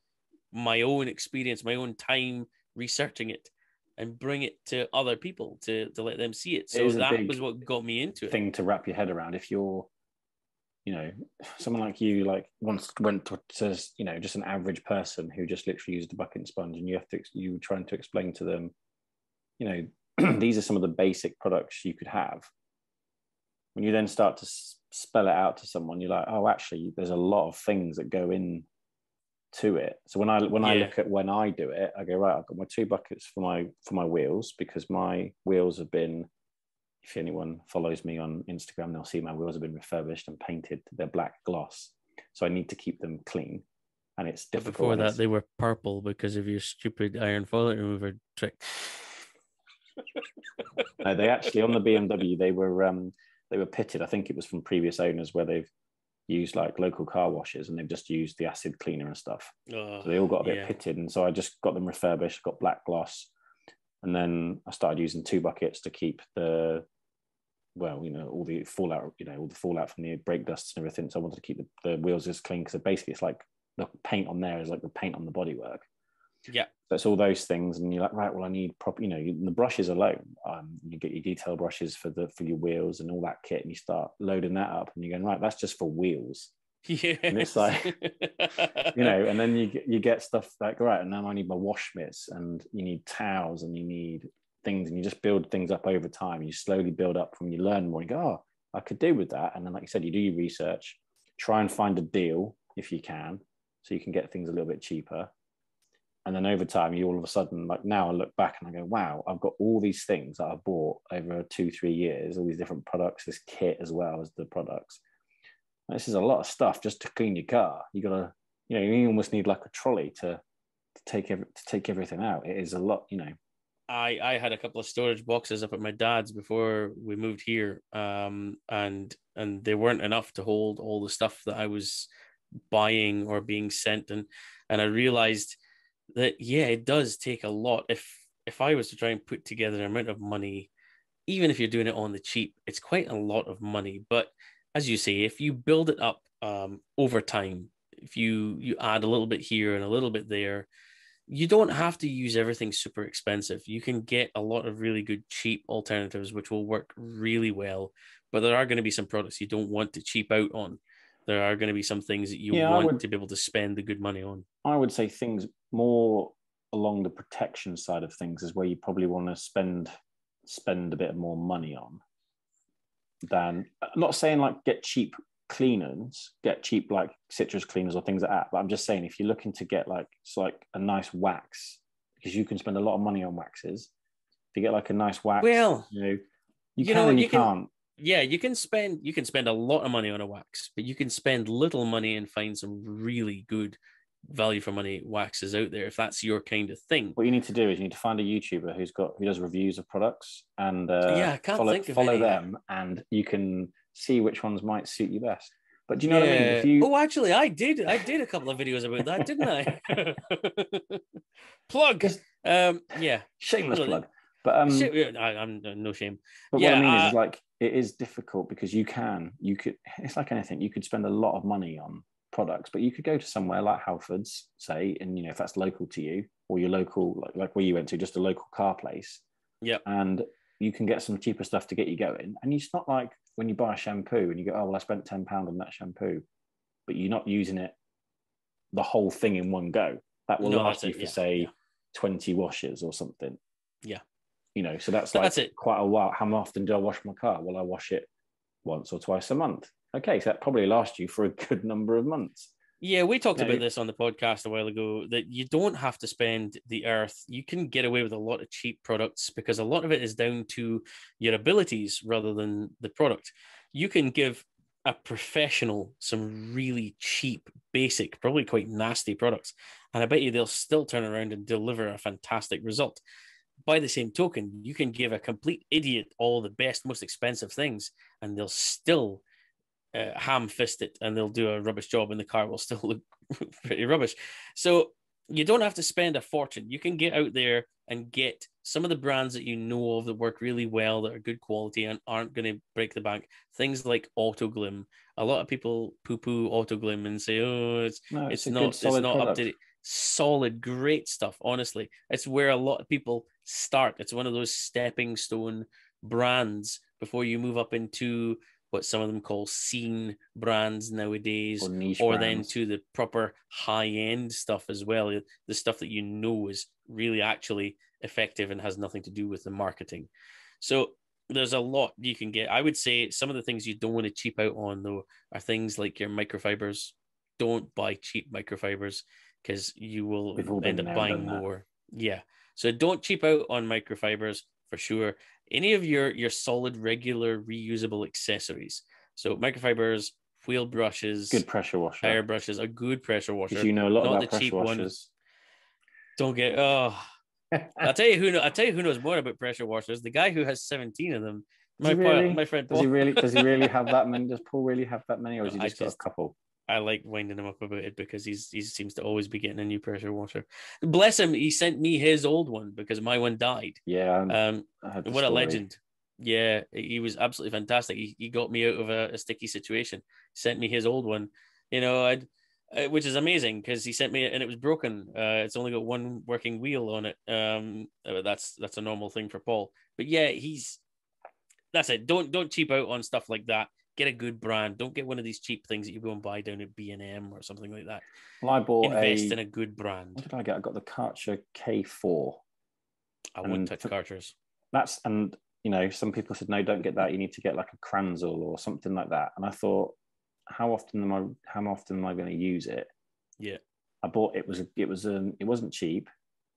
my own experience, my own time researching it, and bring it to other people to let them see it. So that was what got me into it. Thing to wrap your head around. If you're, you know, someone like you, like once went to you know, just an average person who just literally used a bucket and sponge, and you were trying to explain to them, you know, these are some of the basic products you could have. When you then start to spell it out to someone, you're like, oh, actually, there's a lot of things that go in to it. So when I look at when I do it, I go, right, I've got my 2 buckets for my wheels, because my wheels have been, if anyone follows me on Instagram, they'll see my wheels have been refurbished and painted. They're black gloss, so I need to keep them clean, and it's difficult. Before that, they were purple because of your stupid iron fallout remover trick. No, they actually, on the BMW, they were pitted. I think it was from previous owners where they've used like local car washes and they've just used the acid cleaner and stuff. So they all got a bit pitted, and so I just got them refurbished, got black gloss, and then I started using 2 buckets to keep the, well, you know, all the fallout, you know, all the fallout from the brake dusts and everything. So I wanted to keep the wheels as clean, because basically it's like the paint on there is like the paint on the bodywork. Yeah. So it's all those things, and you're like, right, well, I need proper, you know, the brushes alone. You get your detail brushes for your wheels and all that kit, and you start loading that up, and you're going, right, that's just for wheels. Yeah. And it's like, you know, and then you get stuff like, right, and now I need my wash mitts, and you need towels, and you need things, and you just build things up over time. You slowly build up when you learn more. You go, oh, I could do with that. And then, like you said, you do your research, try and find a deal if you can, so you can get things a little bit cheaper. And then over time, you all of a sudden, like now I look back and I go, wow, I've got all these things that I've bought over 2-3 years, all these different products, this kit as well as the products. This is a lot of stuff just to clean your car. You got to, you know, you almost need like a trolley to take everything out. It is a lot, you know. I had a couple of storage boxes up at my dad's before we moved here, and they weren't enough to hold all the stuff that I was buying or being sent, and I realized that it does take a lot. If I was to try and put together an amount of money, even if you're doing it on the cheap, it's quite a lot of money. But as you say, if you build it up over time, if you add a little bit here and a little bit there, you don't have to use everything super expensive. You can get a lot of really good cheap alternatives which will work really well. But there are going to be some products you don't want to cheap out on. There are going to be some things that you want to be able to spend the good money on. I would say things more along the protection side of things is where you probably want to spend a bit more money on. Than, I'm not saying like get cheap cleaners, get cheap like citrus cleaners or things like that, but I'm just saying if you're looking to get like a nice wax, because you can spend a lot of money on waxes. If you get like a nice wax, well, you know, You can and you can't. Yeah, you can spend a lot of money on a wax, but you can spend little money and find some really good value for money waxes out there if that's your kind of thing. What you need to do is you need to find a YouTuber who does reviews of products and I can't think of follow any. them, and you can see which ones might suit you best. But do you know what I mean? If you actually, I did a couple of videos about that, didn't I? Plug. Shameless plug. But I'm no shame. But what I mean is like it is difficult because you could. It's like anything. You could spend a lot of money on products, but you could go to somewhere like Halfords, say, and if that's local to you, or your local like where you went to, just a local car place. Yeah. And you can get some cheaper stuff to get you going. And it's not like when you buy a shampoo and you go, oh well, I spent £10 on that shampoo, but you're not using it the whole thing in one go. That will last you for 20 washes or something. Yeah. So that's quite a while. How often do I wash my car? Well, I wash it once or twice a month. Okay, so that probably lasts you for a good number of months. Yeah, we talked about this on the podcast a while ago, that you don't have to spend the earth. You can get away with a lot of cheap products because a lot of it is down to your abilities rather than the product. You can give a professional some really cheap, basic, probably quite nasty products, and I bet you they'll still turn around and deliver a fantastic result. By the same token, you can give a complete idiot all the best, most expensive things, and they'll still ham-fist it, and they'll do a rubbish job, and the car will still look pretty rubbish. So you don't have to spend a fortune. You can get out there and get some of the brands that you know of that work really well, that are good quality and aren't going to break the bank. Things like Autoglim. A lot of people poo-poo Autoglim and say, "Oh, it's not up to date." Solid, great stuff. Honestly, it's where a lot of people start. It's one of those stepping stone brands before you move up into what some of them call scene brands nowadays, or then to the proper high-end stuff as well, the stuff that is really actually effective and has nothing to do with the marketing. So there's a lot you can get. I would say some of the things you don't want to cheap out on, though, are things like your microfibers. Don't buy cheap microfibers because you will end up buying more. Yeah. So don't cheap out on microfibers for sure. Any of your solid, regular, reusable accessories. So microfibers, wheel brushes, good pressure washer, tire brushes, a good pressure washer. Because you know a lot about pressure washers. Don't get I'll tell you who knows more about pressure washers. The guy who has 17 of them. My friend Paul. Does he really have that many? Does Paul really have that many, or has he just got a couple? I like winding him up about it because he seems to always be getting a new pressure washer. Bless him, he sent me his old one because my one died. Yeah. What a legend. Yeah, he was absolutely fantastic. He got me out of a sticky situation. Sent me his old one, which is amazing because he sent me it and it was broken. It's only got one working wheel on it. That's a normal thing for Paul. But yeah, that's it. Don't cheap out on stuff like that. Get a good brand. Don't get one of these cheap things that you go and buy down at B&M or something like that. Well, I bought Invest in a good brand. What did I get? I got the Karcher K4. I wouldn't touch Karchers. Some people said, no, don't get that. You need to get like a Kranzel or something like that. And I thought, how often am I going to use it? Yeah. I bought it wasn't cheap.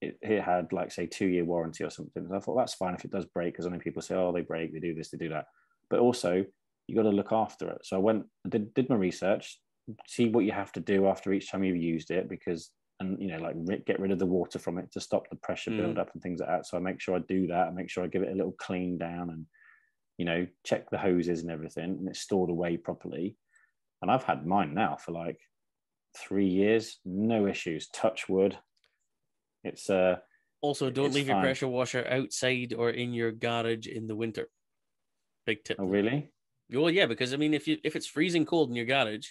It had like say 2-year warranty or something. So I thought that's fine if it does break, because I know people say, oh, they break, they do this, they do that. But also you got to look after it. So I went, did my research, see what you have to do after each time you've used it, get rid of the water from it to stop the pressure build up and things like that. So I make sure I do that. I make sure I give it a little clean down and, check the hoses and everything, and it's stored away properly. And I've had mine now for like 3 years, no issues, touch wood. It's also don't leave your pressure washer outside or in your garage in the winter. Big tip. Oh, really? Well, yeah, because I mean, if it's freezing cold in your garage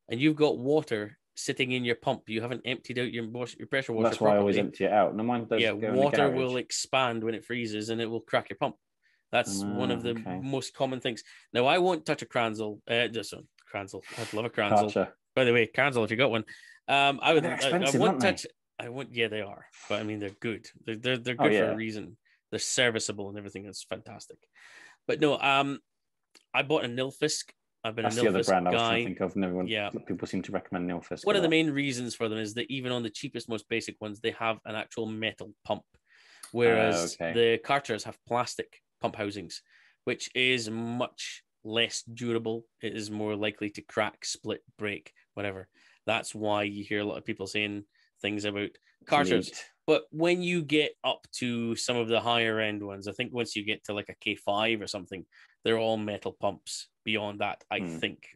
and you've got water sitting in your pump, you haven't emptied out your pressure washer. That's why I always empty it out. No, mine does. Yeah, water will expand when it freezes and it will crack your pump. That's one of the most common things. Now, I won't touch a Kranzel. Kranzel. I'd love a Kranzel. Gotcha. By the way, Kranzel, if you got one, I would. They're expensive, I won't aren't touch. I won't. Yeah, they are. But I mean, they're good. They're good for a reason. They're serviceable and everything. It's fantastic. But no, I bought a Nilfisk. I've been That's a Nilfisk the other brand guy. I was trying to think of. People seem to recommend Nilfisk. One of the main reasons for them is that even on the cheapest, most basic ones, they have an actual metal pump, whereas the Karchers have plastic pump housings. which is much less durable. It is more likely to crack, split, break, whatever. That's why you hear a lot of people saying things about cartridges. But when you get up to some of the higher end ones, I think once you get to like a K5 or something, they're all metal pumps. Beyond that, I think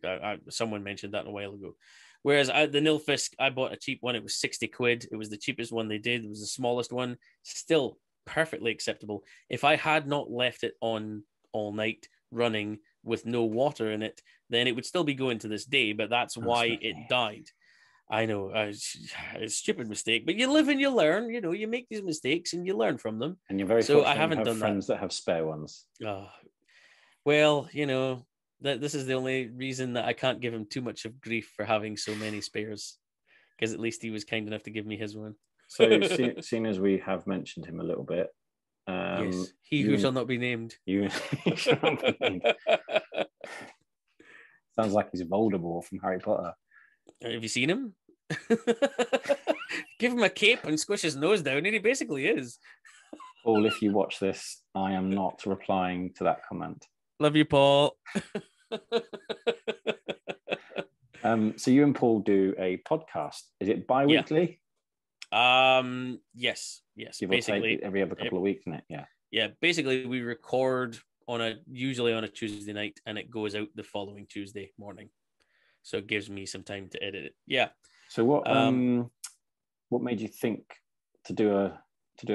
someone mentioned that a while ago. Whereas the Nilfisk, I bought a cheap one. It was 60 quid. It was the cheapest one they did. It was the smallest one. Still perfectly acceptable. If I had not left it on all night running with no water in it, then it would still be going to this day. But that's why it died. I know, it's a stupid mistake, but you live and you learn. You know, you make these mistakes and you learn from them. And you're very so fortunate I haven't you have done friends that have spare ones. Well, you know, that this is the only reason that I can't give him too much of grief for having so many spares, because at least he was kind enough to give me his one. So, seeing as we have mentioned him a little bit, yes, he who shall not be named. You shall not be named. Sounds like he's Voldemort from Harry Potter. Have you seen him? Give him a cape and squish his nose down, and he basically is. Paul, if you watch this, I am not replying to that comment. Love you, Paul. So you and Paul do a podcast. Is it bi-weekly? Yes. Basically every other couple of weeks, isn't it? Yeah. Basically, we record usually on a Tuesday night, and it goes out the following Tuesday morning. So it gives me some time to edit it. Yeah. So what made you think to do a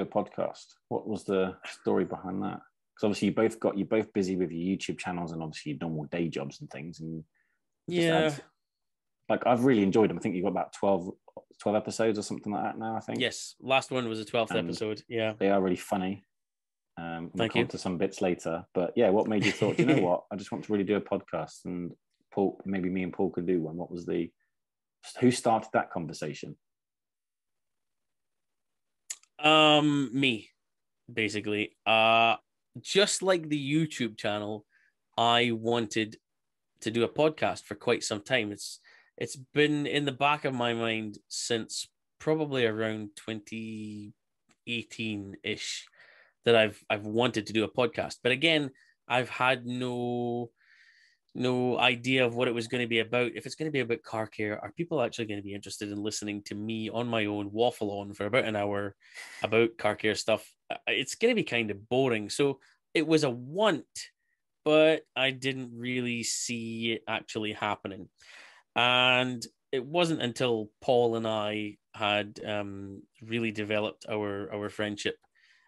podcast? What was the story behind that? Because obviously you're both busy with your YouTube channels and obviously your normal day jobs and things. And like I've really enjoyed them. I think you've got about 12 episodes or something like that now, I think. Yes. Last one was the 12th episode. Yeah. They are really funny. Thank you. To some bits later. But yeah, what made you thought, you know what? I just want to really do a podcast, and Paul, maybe me and Paul could do one. Who started that conversation? Me, basically. Just like the YouTube channel, I wanted to do a podcast for quite some time. It's been in the back of my mind since probably around 2018-ish that I've wanted to do a podcast. But again, I've had no idea of what it was going to be about. If it's going to be about car care, are people actually going to be interested in listening to me on my own waffle on for about an hour about car care stuff? It's going to be kind of boring. So it was a want, but I didn't really see it actually happening. And it wasn't until Paul and I had really developed our friendship.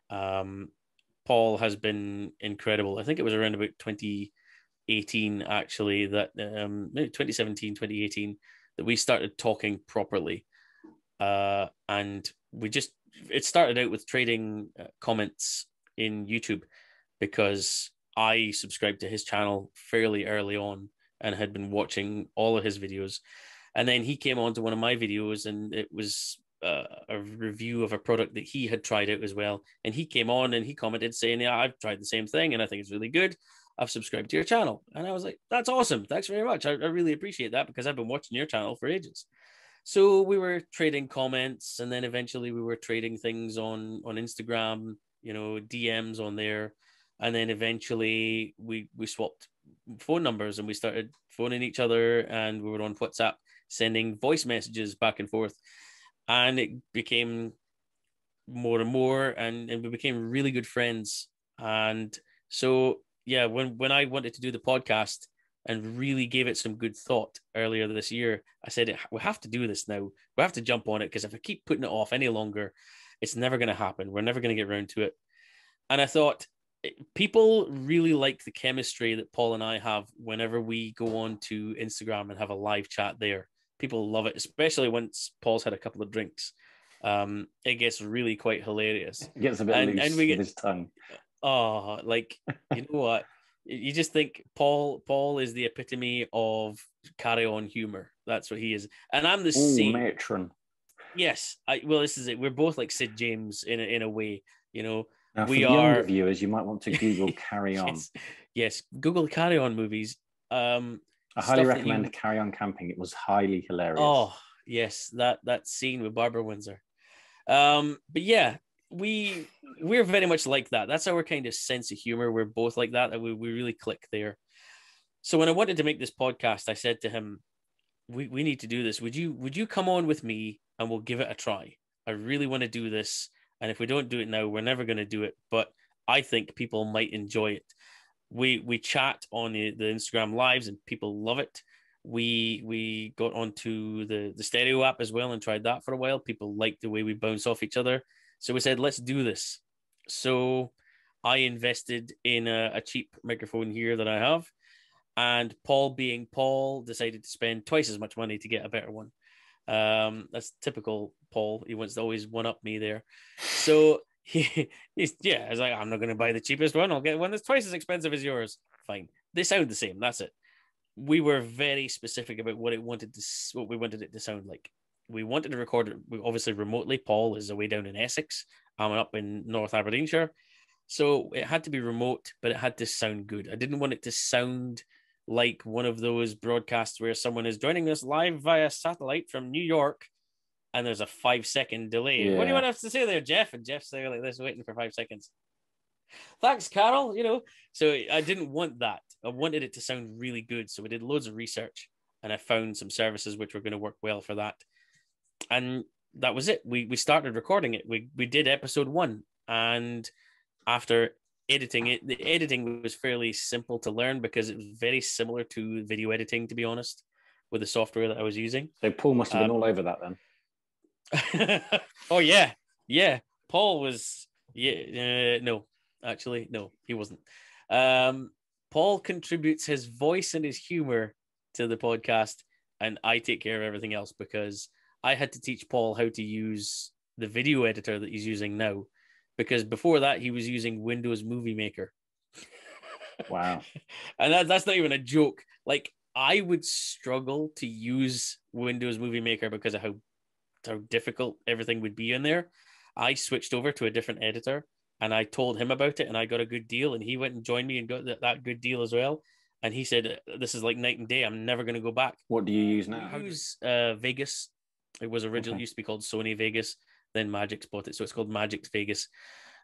Paul has been incredible. I think it was around about 2018 actually, that maybe 2017, 2018, that we started talking properly. And it started out with trading comments in YouTube, because I subscribed to his channel fairly early on and had been watching all of his videos. And then he came on to one of my videos, and it was a review of a product that he had tried out as well. And he came on and he commented saying, yeah, I've tried the same thing and I think it's really good. I've subscribed to your channel. And I was like, that's awesome. Thanks very much. I really appreciate that, because I've been watching your channel for ages. So we were trading comments, and then eventually we were trading things on Instagram, DMs on there. And then eventually we swapped phone numbers, and we started phoning each other, and we were on WhatsApp sending voice messages back and forth. And it became more and more, and we became really good friends. And so, yeah, when I wanted to do the podcast and really gave it some good thought earlier this year, I said, we have to do this now. We have to jump on it, because if I keep putting it off any longer, it's never going to happen. We're never going to get around to it. And I thought, people really like the chemistry that Paul and I have whenever we go on to Instagram and have a live chat there. People love it, especially once Paul's had a couple of drinks. It gets really quite hilarious. It gets a bit loose with his tongue. Oh, like, you know what? You just think Paul is the epitome of carry on humor. That's what he is. And I'm the same. Matron. Yes. This is it. We're both like Sid James in a way, Now, for the younger viewers, you might want to Google Carry On. Yes. Google Carry On movies. I highly recommend Carry On Camping. It was highly hilarious. Oh, yes. That scene with Barbara Windsor. But yeah, we we're very much like that. That's our kind of sense of humor. We're both like that. We really click there. So when I wanted to make this podcast, I said to him, we need to do this. Would you come on with me and we'll give it a try? I really want to do this. And if we don't do it now, we're never going to do it. But I think people might enjoy it. We chat on the Instagram lives and people love it. We got onto the stereo app as well and tried that for a while. People liked the way we bounce off each other. So we said, let's do this. So I invested in a cheap microphone here that I have. And Paul, being Paul, decided to spend twice as much money to get a better one. That's typical Paul. He wants to always one-up me there. So he's I was like, I'm not going to buy the cheapest one. I'll get one that's twice as expensive as yours. Fine. They sound the same. That's it. We were very specific about what we wanted it to sound like. We wanted to record it obviously remotely. Paul is away down in Essex. I'm up in North Aberdeenshire. So it had to be remote, but it had to sound good. I didn't want it to sound like one of those broadcasts where someone is joining us live via satellite from New York and there's a 5-second delay. Yeah. What do you want us to say there, Jeff? And Jeff's there like this, waiting for 5 seconds. Thanks, Carol. So I didn't want that. I wanted it to sound really good. So we did loads of research and I found some services which were going to work well for that. And that was it. We started recording it. We did episode 1. And after editing it, the editing was fairly simple to learn because it was very similar to video editing, to be honest, with the software that I was using. So Paul must have been all over that then. Oh, yeah. Yeah. Paul was, no, actually, no, he wasn't. Paul contributes his voice and his humor to the podcast, and I take care of everything else because I had to teach Paul how to use the video editor that he's using now. Because before that, he was using Windows Movie Maker. Wow. And that's not even a joke. Like, I would struggle to use Windows Movie Maker because of how difficult everything would be in there. I switched over to a different editor, and I told him about it, and I got a good deal, and he went and joined me and got that good deal as well. And he said, this is like night and day. I'm never going to go back. What do you use now? I use Vegas. It was originally used to be called Sony Vegas. Then Magix bought it, so it's called Magix Vegas.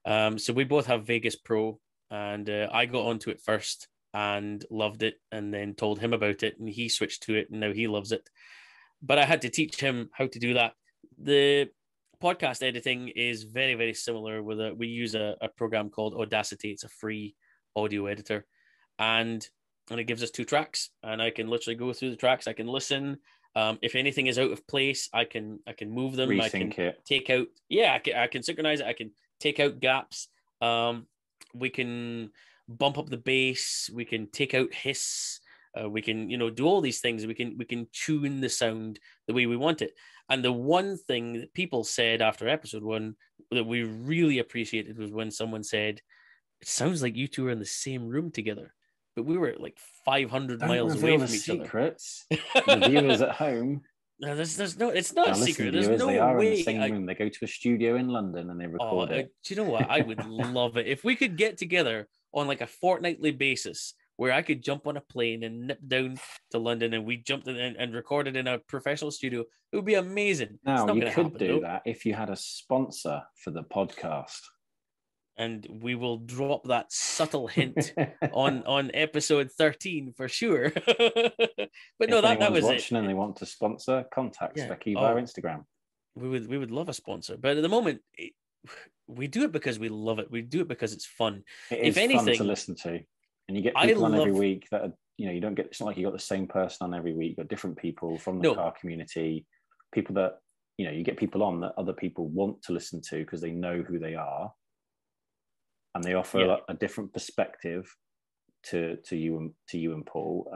So we both have Vegas Pro, and I got onto it first and loved it, and then told him about it, and he switched to it, and now he loves it. But I had to teach him how to do that. The podcast editing is very, very similar. We use a program called Audacity. It's a free audio editor, and it gives us 2 tracks, and I can literally go through the tracks. I can listen. If anything is out of place, I can move them. Resync I can it. take out. Yeah, I can synchronize it. I can take out gaps. We can bump up the bass. We can take out hiss. We can do all these things. We can tune the sound the way we want it. And the one thing that people said after episode 1 that we really appreciated was when someone said, "It sounds like you two are in the same room together." But we were like 500 miles away from each other. The viewers at home. No, there's no. It's not a secret. There's viewers, no they are way. In the same room. They go to a studio in London and they record it. Do you know what? I would love it if we could get together on like a fortnightly basis where I could jump on a plane and nip down to London and we jumped in and recorded in a professional studio. It would be amazing. Now you could do that if you had a sponsor for the podcast. And we will drop that subtle hint on episode 13 for sure. But no, that was watching it. And they want to sponsor, contact Specky via Instagram. We would love a sponsor, but at the moment, we do it because we love it. We do it because it's fun. It is fun to listen to, and you get people on every week that are, you don't get. It's not like you got the same person on every week. You've got different people from the car community, people that you get people on that other people want to listen to because they know who they are. And they offer a different perspective to you and Paul.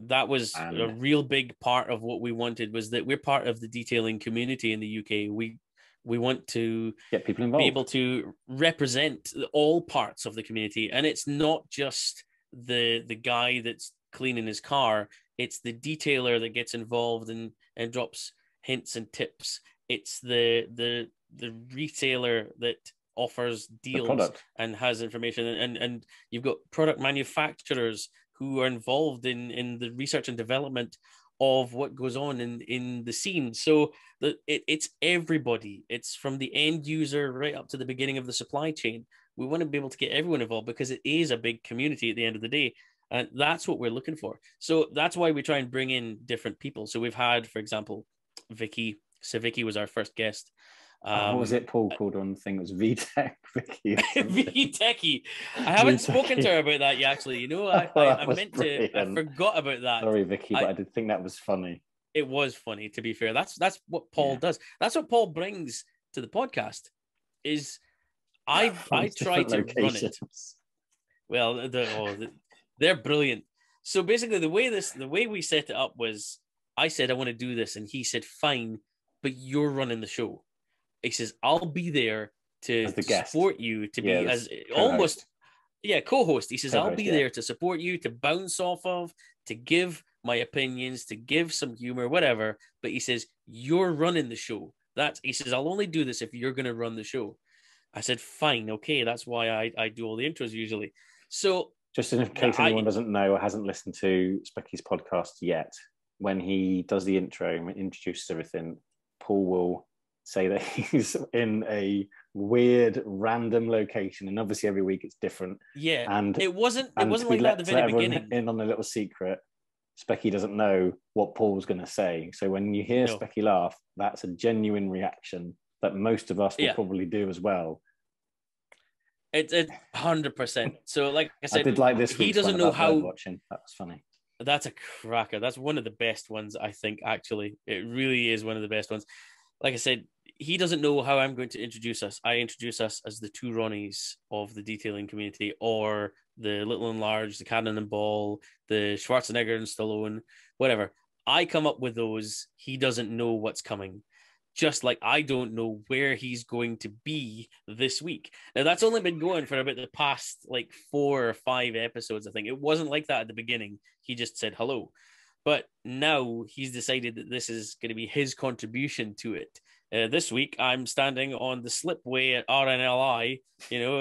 That was a real big part of what we wanted, was that we're part of the detailing community in the UK. We want to get people involved, be able to represent all parts of the community, and it's not just the guy that's cleaning his car. It's the detailer that gets involved and drops hints and tips. It's the retailer that offers deals and has information, and you've got product manufacturers who are involved in the research and development of what goes on in the scene. So it's everybody. It's from the end user right up to the beginning of the supply chain. We want to be able to get everyone involved because it is a big community at the end of the day. And that's what we're looking for. So that's why we try and bring in different people. So we've had, for example, Vicky. So Vicky was our first guest. What was it Paul called on the thing? It was VTech Vicky. VTechie. I haven't spoken to her about that yet, actually. You know, I meant brilliant. to. I forgot about that. Sorry, Vicky, but I did think that was funny. It was funny, to be fair. That's what Paul does. That's what Paul brings to the podcast. Is I try to run it. Well, they're brilliant. So basically, the way we set it up was, I said I want to do this, and he said fine, but you're running the show. He says I'll be there to support you, to be as almost co-host. He says I'll be there to support you, to bounce off of, to give my opinions, to give some humor, whatever. But he says you're running the show. He says I'll only do this if you're going to run the show. I said fine, okay. That's why I do all the intros usually. So just in case anyone doesn't know or hasn't listened to Specky's podcast yet, when he does the intro and introduces everything, Paul will say that he's in a weird random location, and obviously every week it's different. Yeah, and it wasn't like that at the very beginning. In on a little secret, Specky doesn't know what Paul's going to say. So when you hear Specky laugh, that's a genuine reaction that most of us will probably do as well. It's 100%. So like I said, I did like this. He doesn't know how watching. That was funny. That's a cracker. That's one of the best ones, I think. Actually, it really is one of the best ones. Like I said, he doesn't know how I'm going to introduce us. I introduce us as the two Ronnies of the detailing community, or the Little and Large, the Cannon and Ball, the Schwarzenegger and Stallone, whatever. I come up with those. He doesn't know what's coming. Just like I don't know where he's going to be this week. Now, that's only been going for about the past 4 or 5 episodes, I think. It wasn't like that at the beginning. He just said hello. But now he's decided that this is going to be his contribution to it. This week, I'm standing on the slipway at RNLI,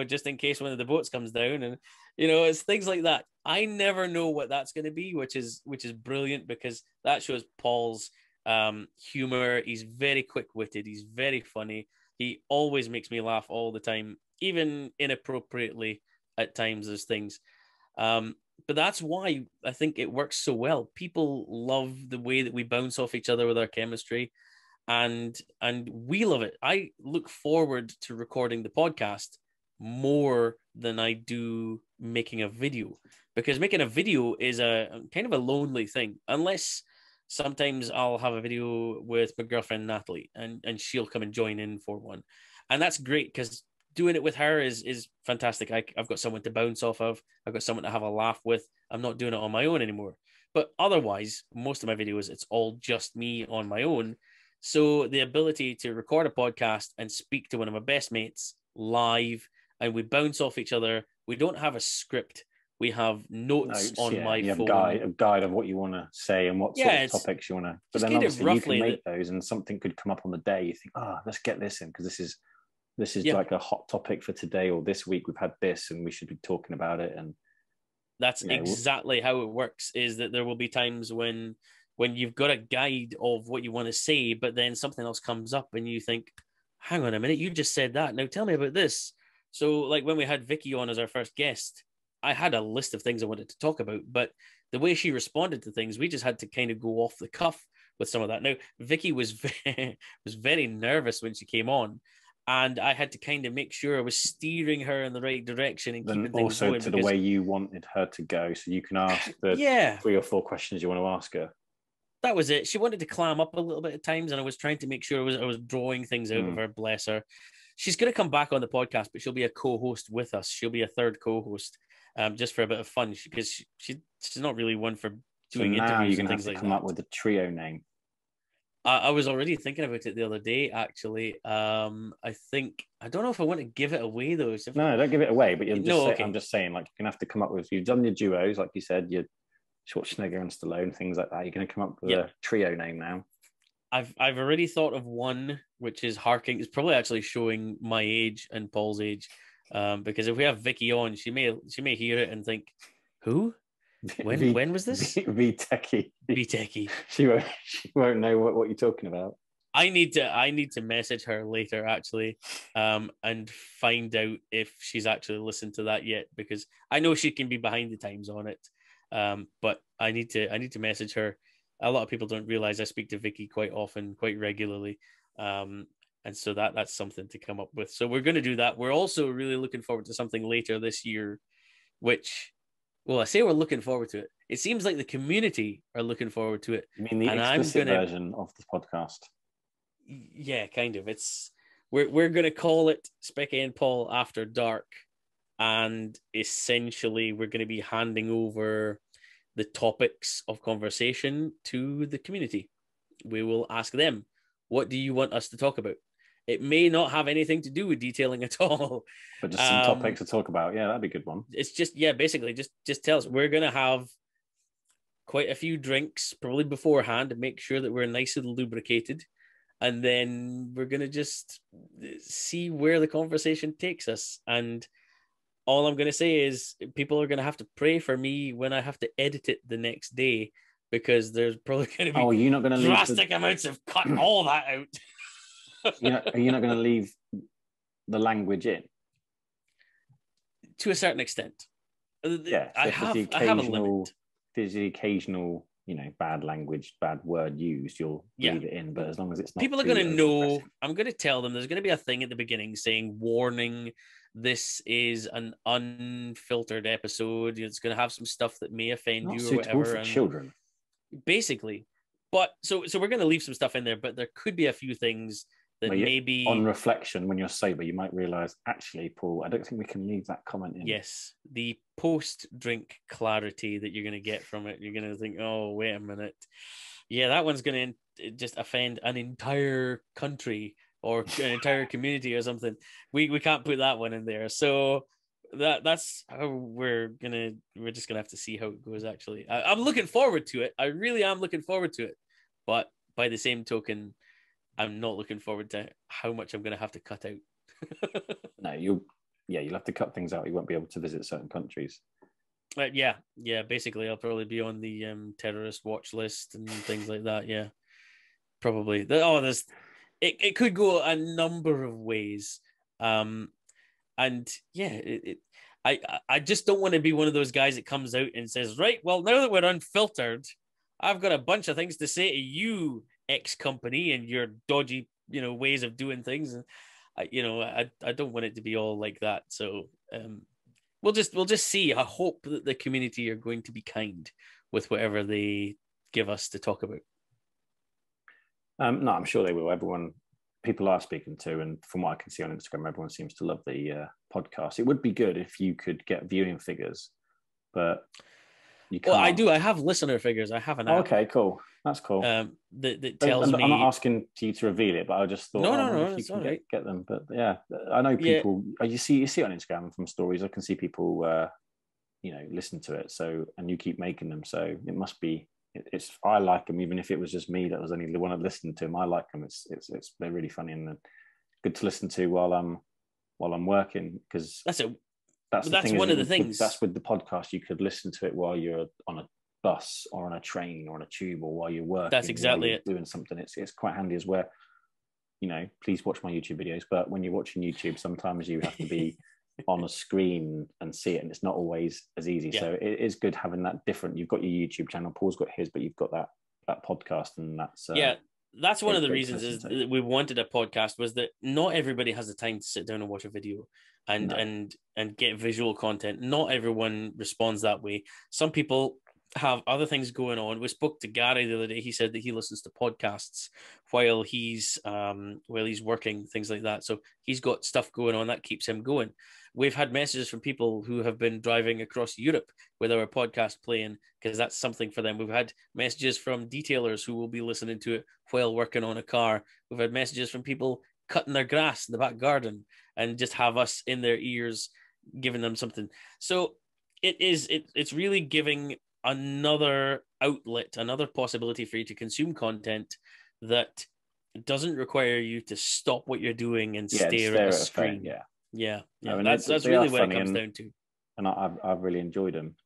just in case one of the boats comes down. And, it's things like that. I never know what that's going to be, which is brilliant, because that shows Paul's humor. He's very quick-witted. He's very funny. He always makes me laugh all the time, even inappropriately at times. There's things. But that's why I think it works so well. People love the way that we bounce off each other with our chemistry, and we love it. I look forward to recording the podcast more than I do making a video, because making a video is a kind of a lonely thing, unless sometimes I'll have a video with my girlfriend Natalie, and she'll come and join in for one, and that's great because doing it with her is fantastic. I've got someone to bounce off of. I've got someone to have a laugh with. I'm not doing it on my own anymore. But otherwise, most of my videos, it's all just me on my own. So the ability to record a podcast and speak to one of my best mates live, and we bounce off each other. We don't have a script. We have notes on my phone. A guide of what you want to say and what sort of topics you want to. But then obviously you can make those, and something could come up on the day. You think, let's get this in because this is like a hot topic for today, or this week we've had this and we should be talking about it. And that's exactly how it works, is that there will be times when you've got a guide of what you want to say, but then something else comes up and you think, hang on a minute, you just said that. Now tell me about this. So like when we had Vicky on as our first guest, I had a list of things I wanted to talk about, but the way she responded to things, we just had to kind of go off the cuff with some of that. Now, Vicky was very nervous when she came on, and I had to kind of make sure I was steering her in the right direction and keeping things going. Also to the way you wanted her to go, so you can ask the 3 or 4 questions you want to ask her. That was it. She wanted to clam up a little bit at times, and I was trying to make sure I was drawing things out of her. Bless her. She's going to come back on the podcast, but she'll be a co-host with us. She'll be a third co-host, just for a bit of fun, because she's not really one for doing interviews and things like that. Come up with a trio name. I was already thinking about it the other day, actually. I don't know if I want to give it away, though. No, don't give it away, but I'm just saying, like, you're going to have to come up with, you've done your duos, like you said, your Schwarzenegger and Stallone, things like that. You're going to come up with a trio name now. I've already thought of one, which is harking. It's probably actually showing my age and Paul's age, because if we have Vicky on, she may hear it and think, who? When was this? Techie. Techie. She won't know what you're talking about. I need to message her later actually, and find out if she's actually listened to that yet, because I know she can be behind the times on it. But I need to message her. A lot of people don't realize I speak to Vicky quite often, quite regularly. And so that's something to come up with. So we're going to do that. We're also really looking forward to something later this year, which, well, I say we're looking forward to it. It seems like the community are looking forward to it. You mean the explicit version of the podcast? Yeah, kind of. We're going to call it Specky and Paul After Dark, and essentially we're going to be handing over the topics of conversation to the community. We will ask them, what do you want us to talk about? It may not have anything to do with detailing at all, but just some topics to talk about. Yeah, that'd be a good one. It's just, basically just tell us. We're going to have quite a few drinks probably beforehand to make sure that we're nice and lubricated. And then we're going to just see where the conversation takes us. And all I'm going to say is people are going to have to pray for me when I have to edit it the next day, because there's probably going to be you're not going to drastic amounts of cutting all that out. Are you not going to leave the language in? To a certain extent. Yeah, so I have a limit. There's the occasional, bad language, bad word used, you'll leave it in. But as long as it's not, people are going to know. I'm going to tell them there's going to be a thing at the beginning saying, warning, this is an unfiltered episode. It's going to have some stuff that may offend not you or suitable whatever. For children. Basically. But so we're going to leave some stuff in there, but there could be a few things that maybe on reflection, when you're sober, you might realize, actually, Paul, I don't think we can leave that comment in. Yes, the post-drink clarity that you're going to get from it. You're going to think, oh, wait a minute. Yeah, that one's going to just offend an entire country or an entire community or something. We can't put that one in there. So that's how we're just gonna have to see how it goes. Actually, I'm looking forward to it. I really am looking forward to it. But by the same token, I'm not looking forward to how much I'm going to have to cut out. No, you'll have to cut things out. You won't be able to visit certain countries. Yeah. Basically, I'll probably be on the terrorist watch list and things like that. Yeah, probably. It could go a number of ways. And yeah, I just don't want to be one of those guys that comes out and says, right, well, now that we're unfiltered, I've got a bunch of things to say to you, X company, and your dodgy, ways of doing things. And I don't want it to be all like that. So we'll just see. I hope that the community are going to be kind with whatever they give us to talk about. No, I'm sure they will. People are speaking to, and from what I can see on Instagram, everyone seems to love the podcast. It would be good if you could get viewing figures, but you can't. Well, I do. I have listener figures. I have an app. Okay, cool. That's cool. That tells me. I'm not asking you to reveal it, but I just thought, no, if you can get them. But yeah, I know people. Yeah. You see it on Instagram from stories. I can see people, listen to it. So, and you keep making them. So it must be. I like them, even if it was just me that was only the one that listened to them. I like them. They're really funny and good to listen to while I'm working, because that's one of the things. That's with the podcast. You could listen to it while you're on a bus or on a train or on a tube, or while you're working. That's exactly it. Doing something. It's quite handy as well. Please watch my YouTube videos. But when you're watching YouTube, sometimes you have to be on a screen and see it, and it's not always as easy. Yeah. So it is good having that different. You've got your YouTube channel, Paul's got his, but you've got that podcast, and that's one of the reasons is that we wanted a podcast, was that not everybody has the time to sit down and watch a video and get visual content. Not everyone responds that way. Some people have other things going on. We spoke to Gary the other day. He said that he listens to podcasts while he's working, things like that. So he's got stuff going on that keeps him going. We've had messages from people who have been driving across Europe with our podcast playing, because that's something for them. We've had messages from detailers who will be listening to it while working on a car. We've had messages from people cutting their grass in the back garden and just have us in their ears, giving them something. So it's really giving another outlet, another possibility for you to consume content that doesn't require you to stop what you're doing and stare at a screen. Yeah. I mean, that's really what it comes down to. And I've really enjoyed them.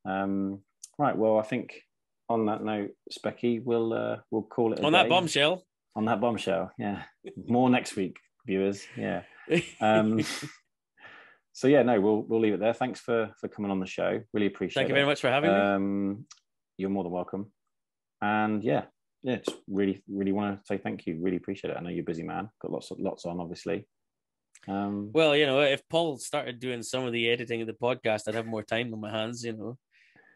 Right. Well, I think on that note, Specky, we'll call it a On day. that bombshell. On that bombshell. Yeah. More next week, viewers. Yeah. So yeah, no, we'll leave it there. Thanks for coming on the show. Really appreciate it. Thank you very much for having me. You're more than welcome. And yeah, just really want to say thank you. Really appreciate it. I know you're a busy man. Got lots on, obviously. Well, you know, if Paul started doing some of the editing of the podcast, I'd have more time on my hands, you know.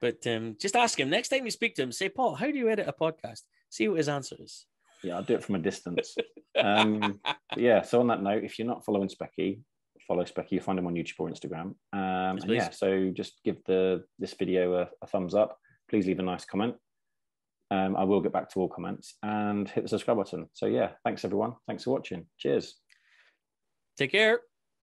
But just ask him next time you speak to him. Say, Paul, how do you edit a podcast? See what his answer is. Yeah, I'll do it from a distance. Yeah. So on that note, if you're not following Specky, follow Specky. You find him on YouTube or Instagram. Yes, and yeah, so just give this video a thumbs up. Please leave a nice comment. I will get back to all comments and hit the subscribe button. So yeah, thanks everyone. Thanks for watching. Cheers. Take care.